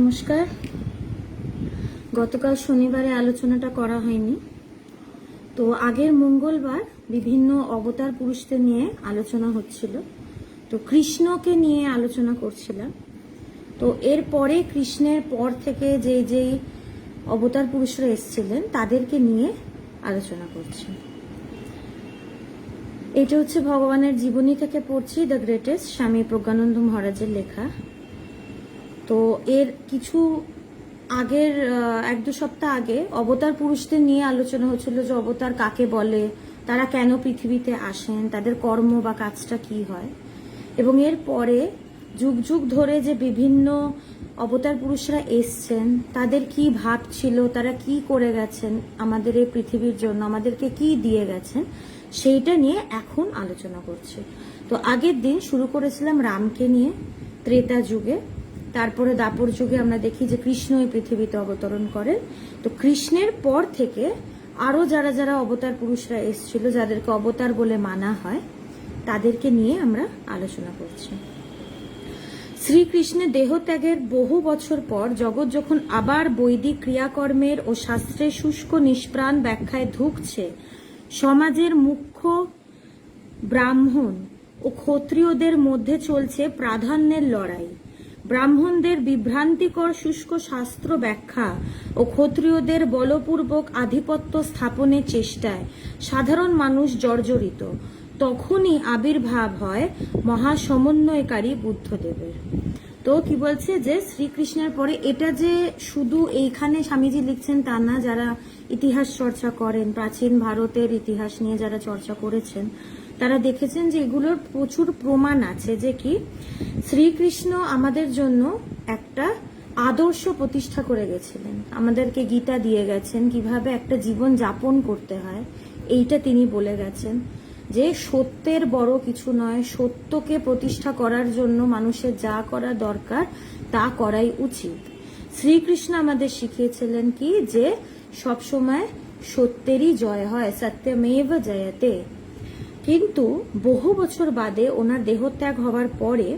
নমস্কার। গতকাল শনিবারে আলোচনাটা করা হয়নি, তো আগের মঙ্গলবার বিভিন্ন অবতার পুরুষদের নিয়ে আলোচনা হচ্ছিল, তো কৃষ্ণকে নিয়ে আলোচনা করছিলাম। তো এরপরে কৃষ্ণের পর থেকে যেই অবতার পুরুষরা এসেছিলেন তাদেরকে নিয়ে আলোচনা করছি। এটা হচ্ছে ভগবানের জীবনী থেকে পড়ছি, দ্য গ্রেটেস্ট, স্বামী প্রজ্ঞানন্দ মহারাজের লেখা। তো এর কিছু আগের 1-2 সপ্তাহ আগে অবতার পুরুষদের নিয়ে আলোচনা হচ্ছিল, যে অবতার কাকে বলে, তারা কেন পৃথিবীতে আসেন, তাদের কর্ম বা কাজটা কি হয়। এবং এর পরে যুগ যুগ ধরে যে বিভিন্ন অবতার পুরুষরা এসছেন, তাদের কি ভাব ছিল, তারা কি করে গেছেন আমাদের এই পৃথিবীর জন্য, আমাদেরকে কি দিয়ে গেছেন, সেইটা নিয়ে এখন আলোচনা করছি। তো আগের দিন শুরু করেছিলাম রামকে নিয়ে, ত্রেতা যুগে। তারপরে দাপর যুগে আমরা দেখি যে কৃষ্ণ এই পৃথিবীতে অবতরণ করেন। তো কৃষ্ণের পর থেকে আরো যারা যারা অবতার পুরুষরা এসেছিল, যাদেরকে অবতার বলে মানা হয়, তাদেরকে নিয়ে আমরা আলোচনা করছি। শ্রীকৃষ্ণের দেহত্যাগের বহু বছর পর জগৎ যখন আবার বৈদিক ক্রিয়াকর্মের ও শাস্ত্রের শুষ্ক নিষ্প্রাণ ব্যাখ্যায় ধুঁকছে, সমাজের মুখ্য ব্রাহ্মণ ও ক্ষত্রিয়দের মধ্যে চলছে প্রাধান্যের লড়াই। ব্রাহ্মণদের বিভ্রান্তিকর শুষ্ক শাস্ত্র ব্যাখ্যা ও ক্ষত্রিয়দের বলপূর্বক আধিপত্য স্থাপনের চেষ্টায় সাধারণ মানুষ জর্জরিত, তখনই আবির্ভাব হয় মহাসমন্বয়কারী বুদ্ধদেবের। তো কি বলছে যে শ্রীকৃষ্ণের পরে, এটা যে শুধু এইখানে স্বামীজি লিখছেন তা না, যারা ইতিহাস চর্চা করেন, প্রাচীন ভারতের ইতিহাস নিয়ে যারা চর্চা করেছেন, তারা দেখেছেন যে এগুলোর প্রচুর প্রমাণ আছে, যে কি শ্রীকৃষ্ণ আমাদের জন্য একটা আদর্শ প্রতিষ্ঠা করে গেছিলেন, আমাদেরকে গীতা দিয়ে গেছেন কিভাবে একটা জীবন যাপন করতে হয়, এইটা তিনি বলে গেছেন। যে সত্যের বড় কিছু নয়, সত্যকে প্রতিষ্ঠা করার জন্য মানুষের যা করা দরকার তা করাই উচিত। শ্রীকৃষ্ণ আমাদের শিখিয়েছিলেন কি, যে সবসময় সত্যেরই জয় হয়, সত্যমেব জয়তে। কিন্তু বহু বছর বাদে ওনার দেহত্যাগ হওয়ার পরে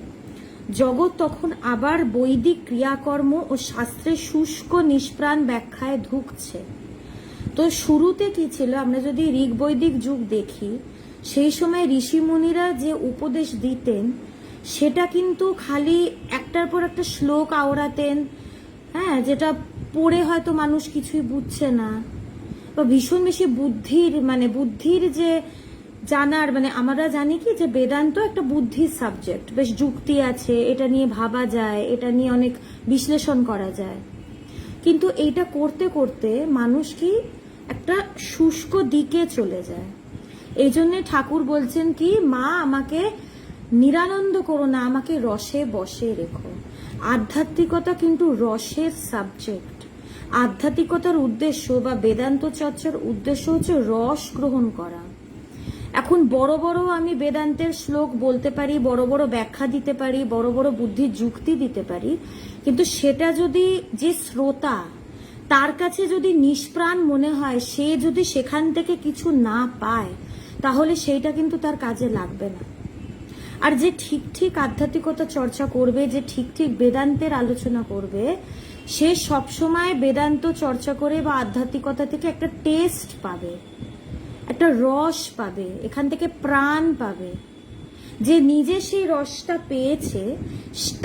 জগৎ তখন আবার বৈদিক ক্রিয়াকর্ম ও শাস্ত্রের শুষ্ক নিষ্প্রাণ ব্যাখ্যায় ধুঁকছে। তো শুরুতে কি ছিল, আমরা যদি ঋগ বৈদিক যুগ দেখি, সেই সময় ঋষিমুনিরা যে উপদেশ দিতেন সেটা কিন্তু খালি একটার পর একটা শ্লোক আওড়াতেন, হ্যাঁ, যেটা পড়ে হয়তো মানুষ কিছুই বুঝছে না, বা ভীষণ বেশি বুদ্ধির যে জানার, আমরা জানি কি যে বেদান্ত একটা বুদ্ধির সাবজেক্ট, বেশ যুক্তি আছে, এটা নিয়ে ভাবা যায়, এটা নিয়ে অনেক বিশ্লেষণ করা যায়। কিন্তু এইটা করতে করতে মানুষ কি একটা শুষ্ক দিকে চলে যায়। এই জন্য ঠাকুর বলছেন কি, মা আমাকে নিরানন্দ করো না, আমাকে রসে বসে রেখো। আধ্যাত্মিকতা কিন্তু রসের সাবজেক্ট। আধ্যাত্মিকতার উদ্দেশ্য বা বেদান্ত চর্চার উদ্দেশ্য হচ্ছে রস গ্রহণ করা। এখন বড় বড় আমি বেদান্তের শ্লোক বলতে পারি, বড় বড় ব্যাখ্যা দিতে পারি, বড় বড় বুদ্ধির যুক্তি দিতে পারি, কিন্তু সেটা যদি যে শ্রোতা, তার কাছে যদি নিষ্প্রাণ মনে হয়, সে যদি সেখান থেকে কিছু না পায়, তাহলে সেইটা কিন্তু তার কাজে লাগবে না। আর যে ঠিক ঠিক আধ্যাত্মিকতা চর্চা করবে, যে ঠিক ঠিক বেদান্তের আলোচনা করবে, সে সবসময় বেদান্ত চর্চা করে বা আধ্যাত্মিকতা থেকে একটা টেস্ট পাবে, একটা রস পাবে, এখান থেকে প্রাণ পাবে। যে নিজে সেই রসটা পেয়েছে,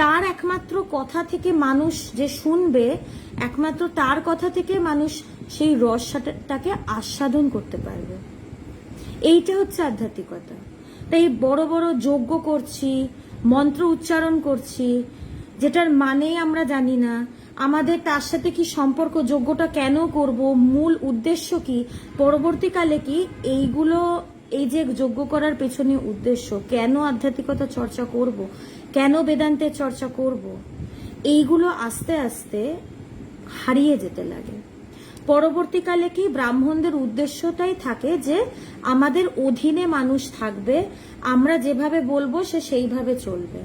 তার একমাত্র কথা থেকে মানুষ যে শুনবে, একমাত্র তার কথা থেকে মানুষ সেই রসটাকে আস্বাদন করতে পারবে। এইটা হচ্ছে আধ্যাত্মিকতা। তাই বড় বড় যজ্ঞ করছি, মন্ত্র উচ্চারণ করছি, যেটার মানে আমরা জানি না, আমাদের তার সাথে কি সম্পর্ক, যজ্ঞটা কেন করব, মূল উদ্দেশ্য কি, পরবর্তীকালে কি এইগুলো, এই যে যজ্ঞ করার পেছনে উদ্দেশ্য, কেন আধ্যাত্মিকতা চর্চা করব, কেন বেদান্তের চর্চা করব, এইগুলো আস্তে আস্তে হারিয়ে যেতে লাগে। পরবর্তীকালে কি ব্রাহ্মণদের উদ্দেশ্যটাই থাকে যে আমাদের অধীনে মানুষ থাকবে, আমরা যেভাবে বলবো সে সেইভাবে চলবে,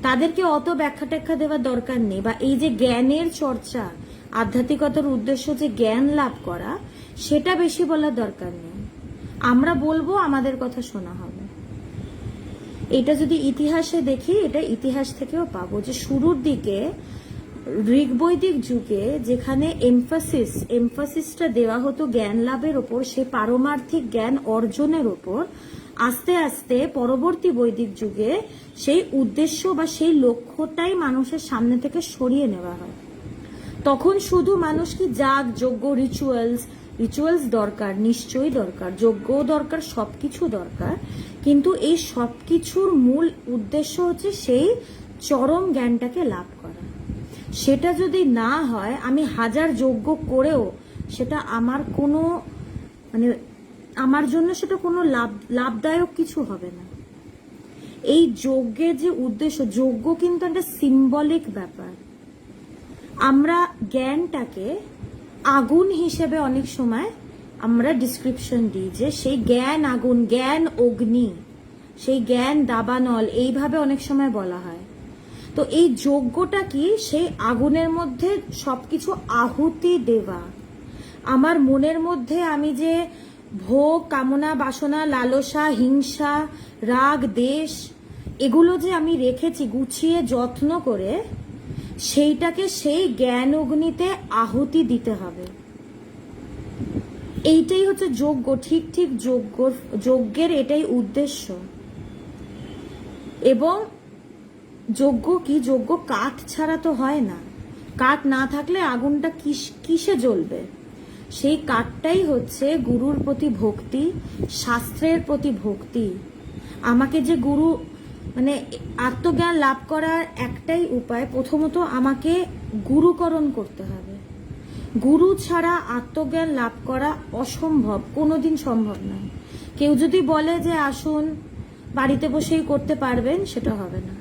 তাদেরকে অত ব্যাখ্যা ট্যাখ্যা দেওয়ার দরকার নেই। বা এই যে জ্ঞানের চর্চা, আধ্যাত্মিকতার উদ্দেশ্য যে জ্ঞান লাভ করা, সেটা বেশি বলার দরকার নেই। আমরা বলবো, আমাদের কথা শোনা হবে। এটা যদি ইতিহাসে দেখি, এটা ইতিহাস থেকেও পাবো যে শুরুর দিকে ঋগ্বৈদিক যুগে যেখানে এমফাসিসটা দেওয়া হতো জ্ঞান লাভের ওপর, সে পারমার্থিক জ্ঞান অর্জনের ওপর, আস্তে আস্তে পরবর্তী বৈদিক যুগে সেই উদ্দেশ্য বা সেই লক্ষ্যটাই মানুষের সামনে থেকে সরিয়ে নেওয়া হয়। তখন শুধু মানুষ কি যাগ যজ্ঞ রিচুয়ালস দরকার, নিশ্চয়ই দরকার, যজ্ঞও দরকার, সবকিছু দরকার, কিন্তু এই সবকিছুর মূল উদ্দেশ্য হচ্ছে সেই চরম জ্ঞানটাকে লাভ করা। সেটা যদি না হয়, আমি হাজার যজ্ঞ করেও সেটা আমার কোনো মানে আমার জন্য সেটা কোনো লাভদায়ক কিছু হবে না। এই যজ্ঞের যে উদ্দেশ্য, যজ্ঞ কিন্তু একটা সিম্বলিক ব্যাপার। আমরা জ্ঞানটাকে আগুন হিসেবে অনেক সময় আমরা ডিসক্রিপশন দিই যে সেই জ্ঞান আগুন, জ্ঞান অগ্নি, সেই জ্ঞান দাবানল, এইভাবে অনেক সময় বলা হয়। তো এই যজ্ঞটা কি? সেই আগুনের মধ্যে সবকিছু আহুতি দেওয়া। আমার মনের মধ্যে আমি যে ভোগ, কামনা, বাসনা, লালসা, হিংসা, রাগ, দেশ, এগুলো যে আমি রেখেছি গুছিয়ে যত্ন করে, সেইটাকে সেই জ্ঞান অগ্নিতে আহুতি দিতে হবে। এইটাই হচ্ছে যজ্ঞ। ঠিক যজ্ঞের এটাই উদ্দেশ্য। এবং যজ্ঞ কি? যজ্ঞ কাঠ ছাড়া তো হয় না। কাঠ না থাকলে আগুনটা কিসে জ্বলবে? সেই কাঠটাই হচ্ছে গুরুর প্রতি ভক্তি, শাস্ত্রের প্রতি ভক্তি। আমাকে যে গুরু মানে আত্মজ্ঞান লাভ করার একটাই উপায়, প্রথমত আমাকে গুরুকরণ করতে হবে। গুরু ছাড়া আত্মজ্ঞান লাভ করা অসম্ভব, কোনোদিন সম্ভব নয়। কেউ যদি বলে যে আসুন বাড়িতে বসেই করতে পারবেন, সেটা হবে না।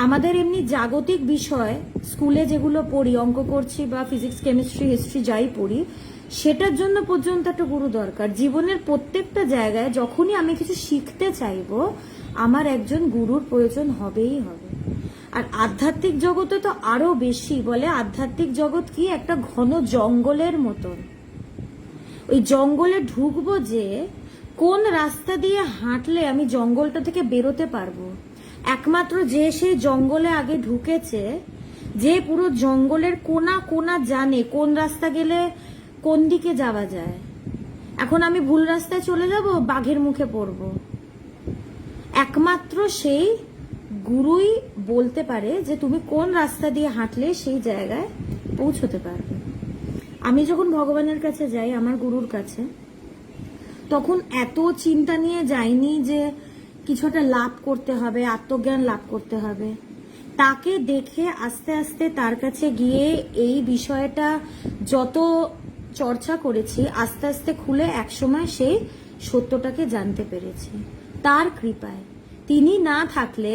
আমাদের এমনি জাগতিক বিষয় স্কুলে যেগুলো পড়ি, অঙ্ক করছি বা ফিজিক্স, কেমিস্ট্রি, হিস্ট্রি যাই পড়ি, সেটার জন্য পর্যন্ত একটা গুরু দরকার। জীবনের প্রত্যেকটা জায়গায় যখনই আমি কিছু শিখতে চাইবো, আমার একজন গুরুর প্রয়োজন হবেই হবে। আর আধ্যাত্মিক জগতে তো আরো বেশি। বলে আধ্যাত্মিক জগৎ কি? একটা ঘন জঙ্গলের মতন। ওই জঙ্গলে ঢুকবো যে কোন রাস্তা দিয়ে হাঁটলে আমি জঙ্গলটা থেকে বেরোতে পারবো, একমাত্র যে সেই জঙ্গলে আগে ঢুকেছে, যে পুরো জঙ্গলের কোনা কোনা জানে কোন রাস্তা গেলে কোন দিকে যাওয়া যায়। এখন আমি ভুল রাস্তায় চলে যাব, বাঘের মুখে পড়ব। একমাত্র সেই গুরুই বলতে পারে যে তুমি কোন রাস্তা দিয়ে হাঁটলে সেই জায়গায় পৌঁছতে পারবে। আমি যখন ভগবানের কাছে যাই, আমার গুরুর কাছে, তখন এত চিন্তা নিয়ে যাইনি যে কিছু একটা লাভ করতে হবে, আত্মজ্ঞান লাভ করতে হবে। তাকে দেখে আস্তে আস্তে তার কাছে গিয়ে এই বিষয়টা যত চর্চা করেছি, আস্তে আস্তে খুলে একসময় সেই সত্যটাকে জানতে পেরেছি তার কৃপায়। তিনি না থাকলে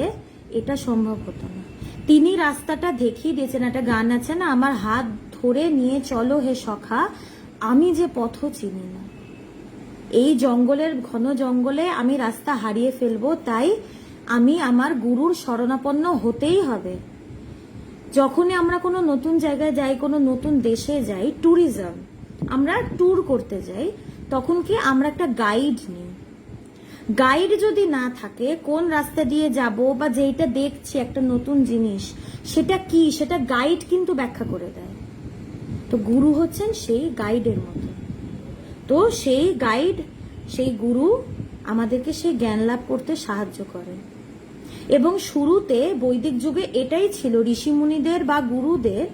এটা সম্ভব হতো না। তিনি রাস্তাটা দেখিয়ে দিয়েছেন। একটা গান আছে না, আমার হাত ধরে নিয়ে চলো হে সখা, আমি যে পথ চিনি না। এই জঙ্গলের ঘন জঙ্গলে আমি রাস্তা হারিয়ে ফেলবো, তাই আমি আমার গুরুর শরণাপন্ন হতেই হবে। যখনই আমরা কোনো নতুন জায়গায় যাই, কোনো নতুন দেশে যাই, ট্যুরিজম, আমরা ট্যুর করতে যাই, তখন কি আমরা একটা গাইড নিই। গাইড যদি না থাকে, কোন রাস্তা দিয়ে যাব বা যেটা দেখছি একটা নতুন জিনিস, সেটা কি, সেটা গাইড কিন্তু ব্যাখ্যা করে দেয়। তো গুরু হচ্ছেন সেই গাইডের মতো। তো সেই গাইড, সেই গুরু আমাদেরকে সেই জ্ঞান লাভ করতে সাহায্য করে। এবং শুরুতে বৈদিক যুগে এটাই ছিল, ঋষিমুনিদের বা গুরুদের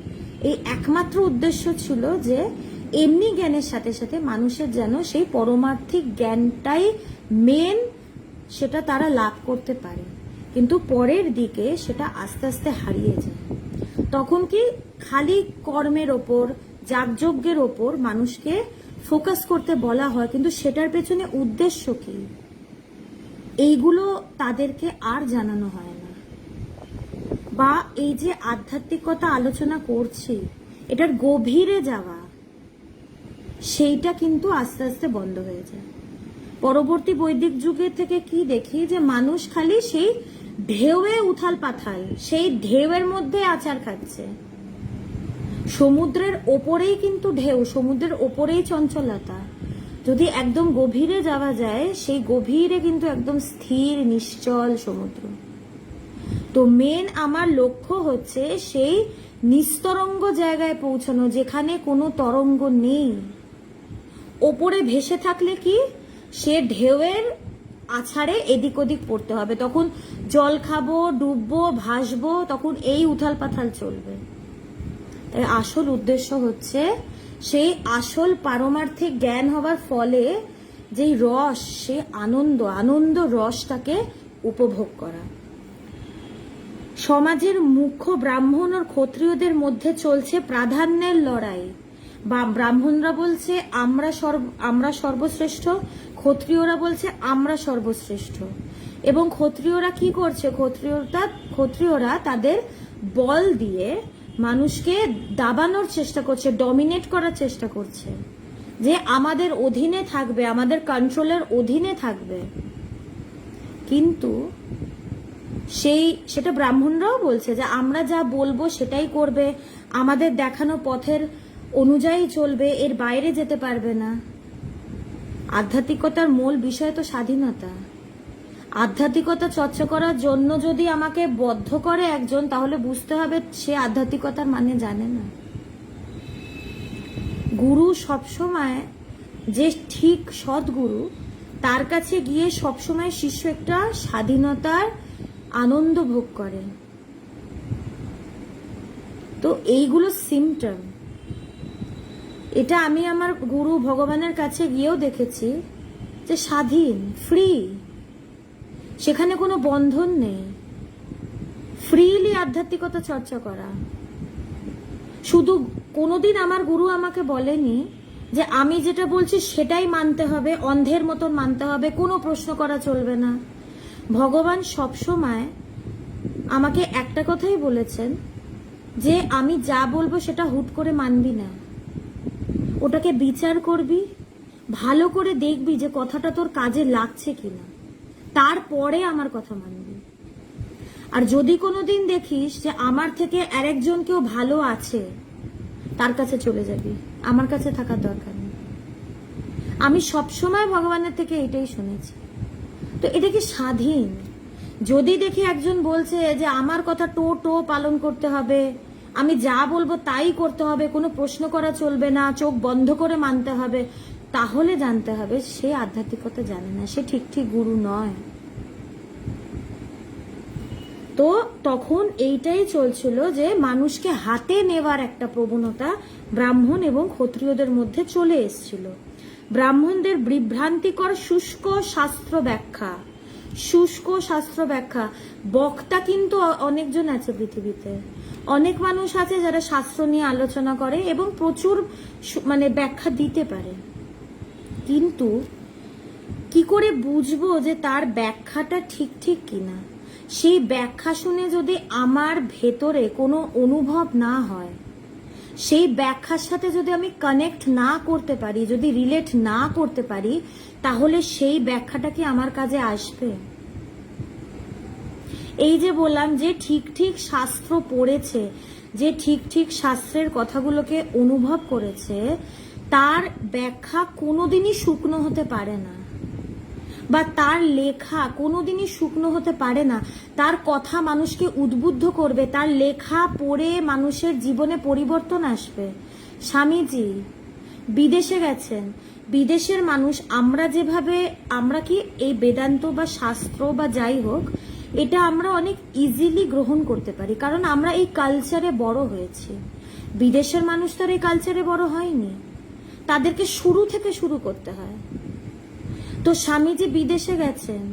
এই একমাত্র উদ্দেশ্য ছিল যে এমনি জ্ঞানের সাথে সাথে মানুষের যেন সেই পরমার্থিক জ্ঞানটাই মেন, সেটা তারা লাভ করতে পারে। কিন্তু পরের দিকে সেটা আস্তে আস্তে হারিয়ে যায়। তখন কি খালি কর্মের ওপর, যাগযজ্ঞের ওপর মানুষকে ফোকাস করতে বলা হয়, কিন্তু সেটার পেছনে উদ্দেশ্য কি এইগুলো তাদেরকে আর জানানো হয় না। বা এই যে আধ্যাত্মিকতা আলোচনা করছি, এটার গভীরে যাওয়া, সেইটা কিন্তু আস্তে আস্তে বন্ধ হয়ে যায়। পরবর্তী বৈদিক যুগের থেকে কি দেখি যে মানুষ খালি সেই ঢেউয়ে উথাল পাথাল, সেই ঢেউয়ের মধ্যে আচার খাচ্ছে। সমুদ্রের ওপরেই কিন্তু ঢেউ, সমুদ্রের ওপরেই চঞ্চলতা। যদি একদম গভীরে যাওয়া যায়, সেই গভীরে কিন্তু একদম স্থির নিশ্চল সমুদ্র। তো মেন আমার লক্ষ্য হচ্ছে সেই নিস্তরঙ্গ জায়গায় পৌঁছানো, যেখানে কোনো তরঙ্গ নেই। ওপরে ভেসে থাকলে কি, সে ঢেউয়ের আছাড়ে এদিক ওদিক পড়তে হবে, তখন জল খাবো, ডুববো, ভাসবো, তখন এই উথাল পাথাল চলবে। তাই আসল উদ্দেশ্য হচ্ছে সেই আসল পারমার্থিক জ্ঞান হওয়ার ফলে যেই রস, সে আনন্দ রসটাকে উপভোগ করা। সমাজের মুখ্য ব্রাহ্মণ ও ক্ষত্রিয়দের মধ্যে চলছে প্রাধান্যের লড়াই। বা ব্রাহ্মণরা বলছে আমরা সর্বশ্রেষ্ঠ, ক্ষত্রিয়রা বলছে আমরা সর্বশ্রেষ্ঠ। এবং ক্ষত্রিয়রা কি করছে, ক্ষত্রিয়রা তাদের বল দিয়ে মানুষকে দাবানোর চেষ্টা করছে, ডমিনেট করার চেষ্টা করছে, যে আমাদের অধীনে থাকবে, আমাদের কন্ট্রোলের অধীনে থাকবে। কিন্তু সেটা ব্রাহ্মণরাও বলছে যে আমরা যা বলবো সেটাই করবে, আমাদের দেখানো পথের অনুযায়ী চলবে, এর বাইরে যেতে পারবে না। আধ্যাত্মিকতার মূল বিষয় তো স্বাধীনতা। আধ্যাত্মিকতা চর্চা করার জন্য যদি আমাকে বদ্ধ করে একজন, তাহলে বুঝতে হবে সে আধ্যাত্মিকতার মানে জানে না। গুরু সবসময়, যে ঠিক সদ্গুরু, তার কাছে গিয়ে সবসময় শিষ্য একটা স্বাধীনতার আনন্দ ভোগ করে। তো এইগুলো সিমটম। এটা আমি আমার গুরু ভগবানের কাছে গিয়েও দেখেছি যে স্বাধীন, ফ্রি, সেখানে কোনো বন্ধন নেই, ফ্রিলি আধ্যাত্মিকতা চর্চা করা। শুধু কোনোদিন আমার গুরু আমাকে বলেনি যে আমি যেটা বলছি সেটাই মানতে হবে, অন্ধের মতন মানতে হবে, কোনো প্রশ্ন করা চলবে না। ভগবান সবসময় আমাকে একটা কথাই বলেছেন যে আমি যা বলবো সেটা হুট করে মানবি না, ওটাকে বিচার করবি, ভালো করে দেখবি যে কথাটা তোর কাজে লাগছে কিনা, তারপরে আমার কথা মানবি। আর যদি কোনোদিন দেখিস যে আমার থেকে আরেকজন কেউ ভালো আছে, তার কাছে চলে যাবি, আমার কাছে থাকার দরকার নেই। আমি সবসময় ভগবানের থেকে এটাই শুনেছি। তো এটা কি স্বাধীন? যদি দেখি একজন বলছে যে আমার কথা টো পালন করতে হবে, আমি যা বলবো তাই করতে হবে, কোনো প্রশ্ন করা চলবে না, চোখ বন্ধ করে মানতে হবে, তাহলে জানতে হবে সে আধ্যাত্মিকতা জানে না, সে ঠিক গুরু নয়। তো তখন এইটাই চলছিল যে মানুষকে হাতে নেওয়ার একটা প্রবণতা ব্রাহ্মণ এবং ক্ষত্রিয়দের মধ্যে চলে এসেছিল। ব্রাহ্মণদের বিভ্রান্তিকর শুষ্ক শাস্ত্র ব্যাখ্যা। বক্তা কিন্তু অনেকজন আছে পৃথিবীতে, অনেক মানুষ আছে যারা শাস্ত্র নিয়ে আলোচনা করে এবং প্রচুর ব্যাখ্যা দিতে পারে, কিন্তু কি করে বুঝবো যে তার ব্যাখ্যাটা ঠিক কিনা? সেই ব্যাখ্যা শুনে যদি আমার ভেতরে কোনো অনুভব না হয়, সেই ব্যাখ্যার সাথে যদি আমি কানেক্ট না করতে পারি, যদি রিলেট না করতে পারি, তাহলে সেই ব্যাখ্যাটা কি আমার কাজে আসবে? এই যে বললাম যে ঠিক শাস্ত্র পড়েছে, যে ঠিক শাস্ত্রের কথাগুলোকে অনুভব করেছে, তার ব্যাখ্যা কোনোদিনই শুকনো হতে পারে না, বা তার লেখা কোনোদিনই শুকনো হতে পারে না। তার কথা মানুষকে উদ্বুদ্ধ করবে, তার লেখা পড়ে মানুষের জীবনে পরিবর্তন আসবে। স্বামীজি বিদেশে গেছেন, বিদেশের মানুষ, আমরা কি এই বেদান্ত বা শাস্ত্র বা যাই হোক, এটা আমরা অনেক ইজিলি গ্রহণ করতে পারি, কারণ আমরা এই কালচারে বড় হয়েছি। বিদেশের মানুষ তো আর এই কালচারে বড় হয়নি, তাদেরকে শুরু থেকে শুরু করতে হয়। তো স্বামীজি বিদেশে গেছেন,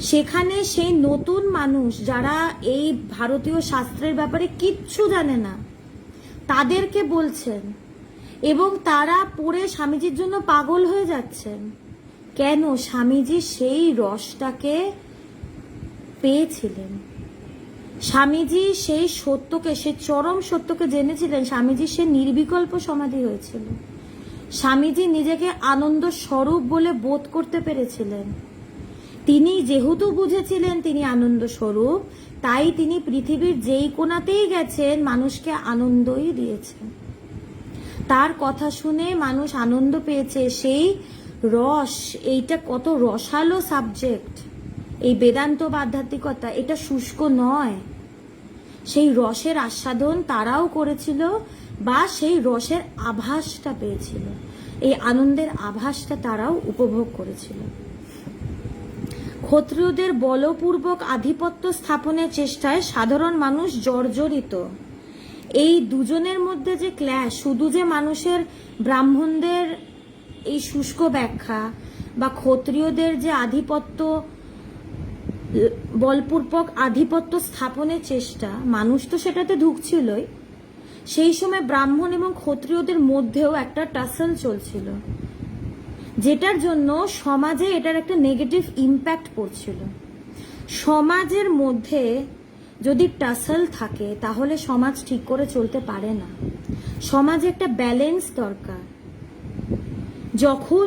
সেখানে সেই নতুন মানুষ যারা এই ভারতীয় শাস্ত্রের ব্যাপারে কিচ্ছু জানে না, তাদেরকে বলছেন, এবং তারা পড়ে স্বামীজির জন্য পাগল হয়ে যাচ্ছেন। কেন? স্বামীজি সেই রসটাকে পেয়েছিলেন, স্বামীজি সেই সত্যকে, সেই চরম সত্যকে জেনেছিলেন। স্বামীজি সে নির্বিকল্প সমাধি হয়েছিল, স্বামীজি নিজেকে আনন্দ স্বরূপ বলে বোধ করতে পেরেছিলেন। তিনি যেহেতু বুঝেছিলেন তিনি আনন্দ স্বরূপ, তাই তিনি পৃথিবীর যেই কোণাতেই গেছেন মানুষকে আনন্দই দিয়েছেন। তার কথা শুনে মানুষ আনন্দ পেয়েছে। সেই রস, এইটা কত রসালো সাবজেক্ট, এই বেদান্ত বা আধ্যাত্মিকতা, এটা শুষ্ক নয়। সেই রসের আস্বাদন তারাও করেছিল, বা সেই রসের আভাসটা পেয়েছিল, এই আনন্দের আভাসটা তারাও উপভোগ করেছিল। ক্ষত্রিয়দের বলপূর্বক আধিপত্য স্থাপনের চেষ্টায় সাধারণ মানুষ জর্জরিত। এই দুজনের মধ্যে যে ক্ল্যাশ, শুধু যে মানুষের ব্রাহ্মণদের এই শুষ্ক ব্যাখ্যা বা ক্ষত্রিয়দের যে আধিপত্য, বলপূর্বক আধিপত্য স্থাপনের চেষ্টা, মানুষ তো সেটাতে ঢুকছিলই, সেই সময় ব্রাহ্মণ এবং ক্ষত্রিয়দের মধ্যেও একটা টাসল চলছিল, যেটার জন্য সমাজে এটার একটা নেগেটিভ ইম্প্যাক্ট পড়ছিল। সমাজের মধ্যে যদি টাসল থাকে তাহলে সমাজ ঠিক করে চলতে পারে না। সমাজে একটা ব্যালেন্স দরকার। যখন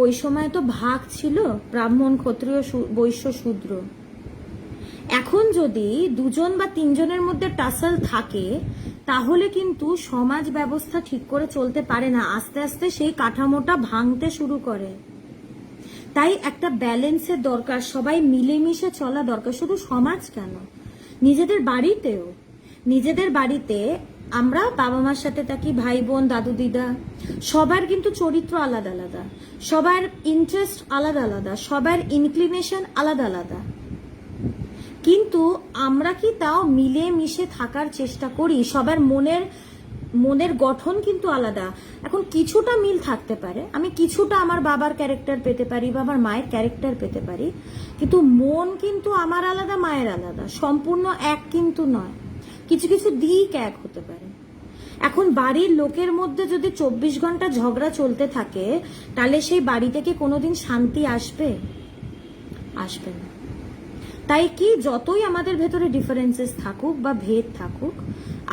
ওই সময় তো ভাগ ছিল ব্রাহ্মণ, ক্ষত্রিয়, বৈশ্য, শূদ্র, এখন যদি দুজন বা তিনজনের মধ্যে টাসল থাকে তাহলে কিন্তু সমাজ ব্যবস্থা ঠিক করে চলতে পারে না, আস্তে আস্তে সেই কাঠামোটা ভাঙতে শুরু করে। তাই একটা ব্যালেন্সের দরকার, সবাই মিলেমিশে চলা দরকার। শুধু সমাজ কেন, নিজেদের বাড়িতেও, নিজেদের বাড়িতে আমরা বাবা মার সাথে থাকি, ভাই বোন, দাদু দিদা, সবার কিন্তু চরিত্র আলাদা আলাদা, সবার ইন্টারেস্ট আলাদা আলাদা, সবার ইনক্লিনেশন আলাদা আলাদা, কিন্তু আমরা কি তাও মিলে মিশে থাকার চেষ্টা করি? সবার মনের গঠন কিন্তু আলাদা। এখন কিছুটা মিল থাকতে পারে, আমি কিছুটা আমার বাবার ক্যারেক্টার পেতে পারি বা আমার মায়ের ক্যারেক্টার পেতে পারি, কিন্তু মন কিন্তু আমার আলাদা, মায়ের আলাদা, সম্পূর্ণ এক কিন্তু নয়, কিছু কিছু দিক এক হতে পারে। এখন বাড়ির লোকের মধ্যে যদি 24 ঘন্টা ঝগড়া চলতে থাকে তাহলে সেই বাড়ি থেকে কোনোদিন শান্তি আসবে? আসবে না। তাই কি যতই আমাদের ভেতরে ডিফারেন্সেস থাকুক বা ভেদ থাকুক,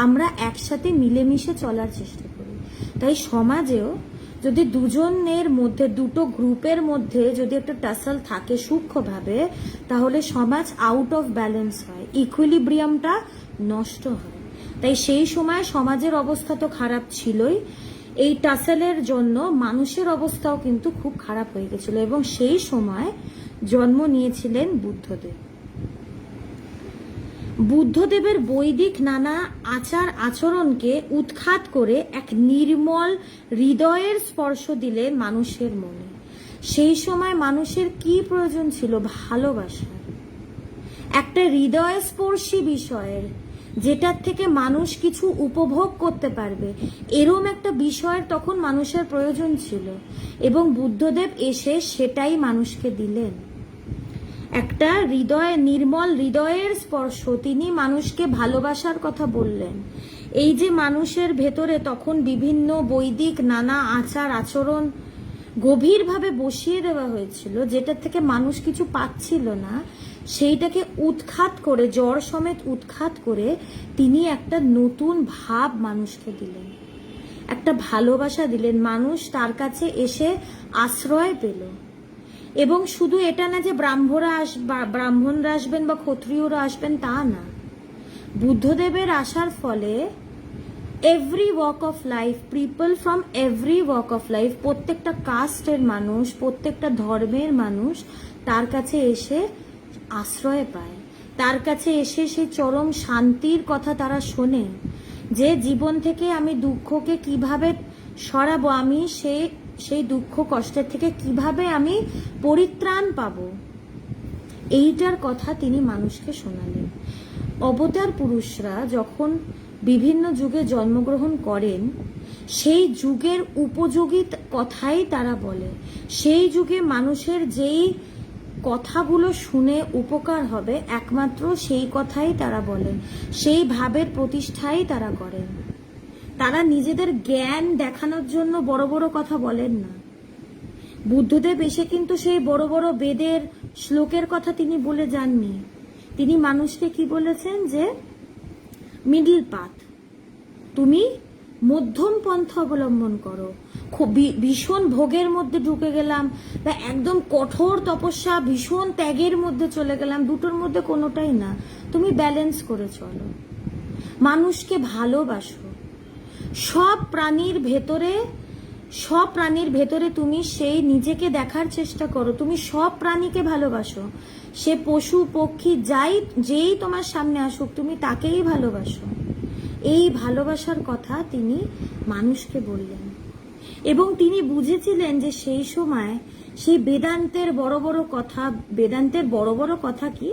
আমরা একসাথে মিলেমিশে চলার চেষ্টা করি। তাই সমাজেও যদি দুজনের মধ্যে, দুটো গ্রুপের মধ্যে যদি একটা টাসল থাকে সূক্ষ্মভাবে, তাহলে সমাজ আউট অফ ব্যালেন্স হয়, ইকুইলিব্রিয়ামটা নষ্ট হয়। তাই সেই সময় সমাজের অবস্থা তো খারাপ ছিলই, এই টাসেলের জন্য মানুষের অবস্থাও কিন্তু খুব খারাপ হয়ে গেছিল, এবং সেই সময় জন্ম নিয়েছিলেন বুদ্ধদেব। বুদ্ধদেবের বৈদিক নানা আচার আচরণকে উৎখাত করে এক নির্মল হৃদয়ের স্পর্শ দিলেন মানুষের মনে। সেই সময় মানুষের কি প্রয়োজন ছিল? ভালোবাসার, একটা হৃদয়স্পর্শী বিষয়ের, যেটার থেকে মানুষ কিছু উপভোগ করতে পারবে, এরম একটা বিষয়ের তখন মানুষের প্রয়োজন ছিল, এবং বুদ্ধদেব এসে সেটাই মানুষকে দিলেন। একটা নির্মল হৃদয়ের স্পর্শ, তিনি মানুষকে ভালোবাসার কথা বললেন। এই যে মানুষের ভেতরে তখন বিভিন্ন বৈদিক নানা আচার আচরণ গভীরভাবে বসিয়ে দেওয়া হয়েছিল, যেটা থেকে মানুষ কিছু পাচ্ছিল না, সেইটাকে উৎখাত করে, জ্বর সমেত উৎখাত করে তিনি একটা নতুন ভাব মানুষকে দিলেন, একটা ভালোবাসা দিলেন। মানুষ তার কাছে এসে আশ্রয় পেল। এবং শুধু এটা না যে ব্রাহ্মণরা আসবেন বা ক্ষত্রিয়রা আসবেন, তা না। বুদ্ধদেবের আসার ফলে every walk of life, people from every walk of life, প্রত্যেকটা কাস্টের মানুষ, প্রত্যেকটা ধর্মের মানুষ তার কাছে এসে আশ্রয় পায়, তার কাছে এসে সেই চরম শান্তির কথা তারা শোনে, যে জীবন থেকে আমি দুঃখকে কিভাবে সরাবো, আমি সেই দুঃখ কষ্টের থেকে কিভাবে আমি পরিত্রাণ পাব, এইটার কথা তিনি মানুষকে শোনালেন। অবতার পুরুষরা যখন বিভিন্ন যুগে জন্মগ্রহণ করেন, সেই যুগের উপযোগী কথাই তারা বলে, সেই যুগে মানুষের যেই কথাগুলো শুনে উপকার হবে একমাত্র সেই কথাই তারা বলেন, সেই ভাবের প্রতিষ্ঠাই তারা করেন। তারা নিজেদের জ্ঞান দেখানোর জন্য বড় বড় কথা বলেন না। বুদ্ধদেব এসে কিন্তু সেই বড় বড় বেদের শ্লোকের কথা তিনি বলে যাননি। তিনি মানুষকে কি বলেছেন? যে মিডল পাথ, তুমি মধ্যম পন্থা অবলম্বন করো। খুব ভীষণ ভোগের মধ্যে ঢুকে গেলাম বা একদম কঠোর তপস্যা, ভীষণ ত্যাগের মধ্যে চলে গেলাম, দুটোর মধ্যে কোনোটাই না। তুমি ব্যালেন্স করে চলো, মানুষকে ভালোবাসো। সব প্রাণীর ভেতরে তুমি সেই নিজেকে দেখার চেষ্টা করো, তুমি সব প্রাণীকে ভালোবাসো, সে পশু পক্ষী যেই তোমার সামনে আসুক তুমি তাকেই ভালোবাসো। এই ভালোবাসার কথা তিনি মানুষকে বললেন। এবং তিনি বুঝেছিলেন যে সেই সময় সেই বেদান্তের বড় বড় কথা কি,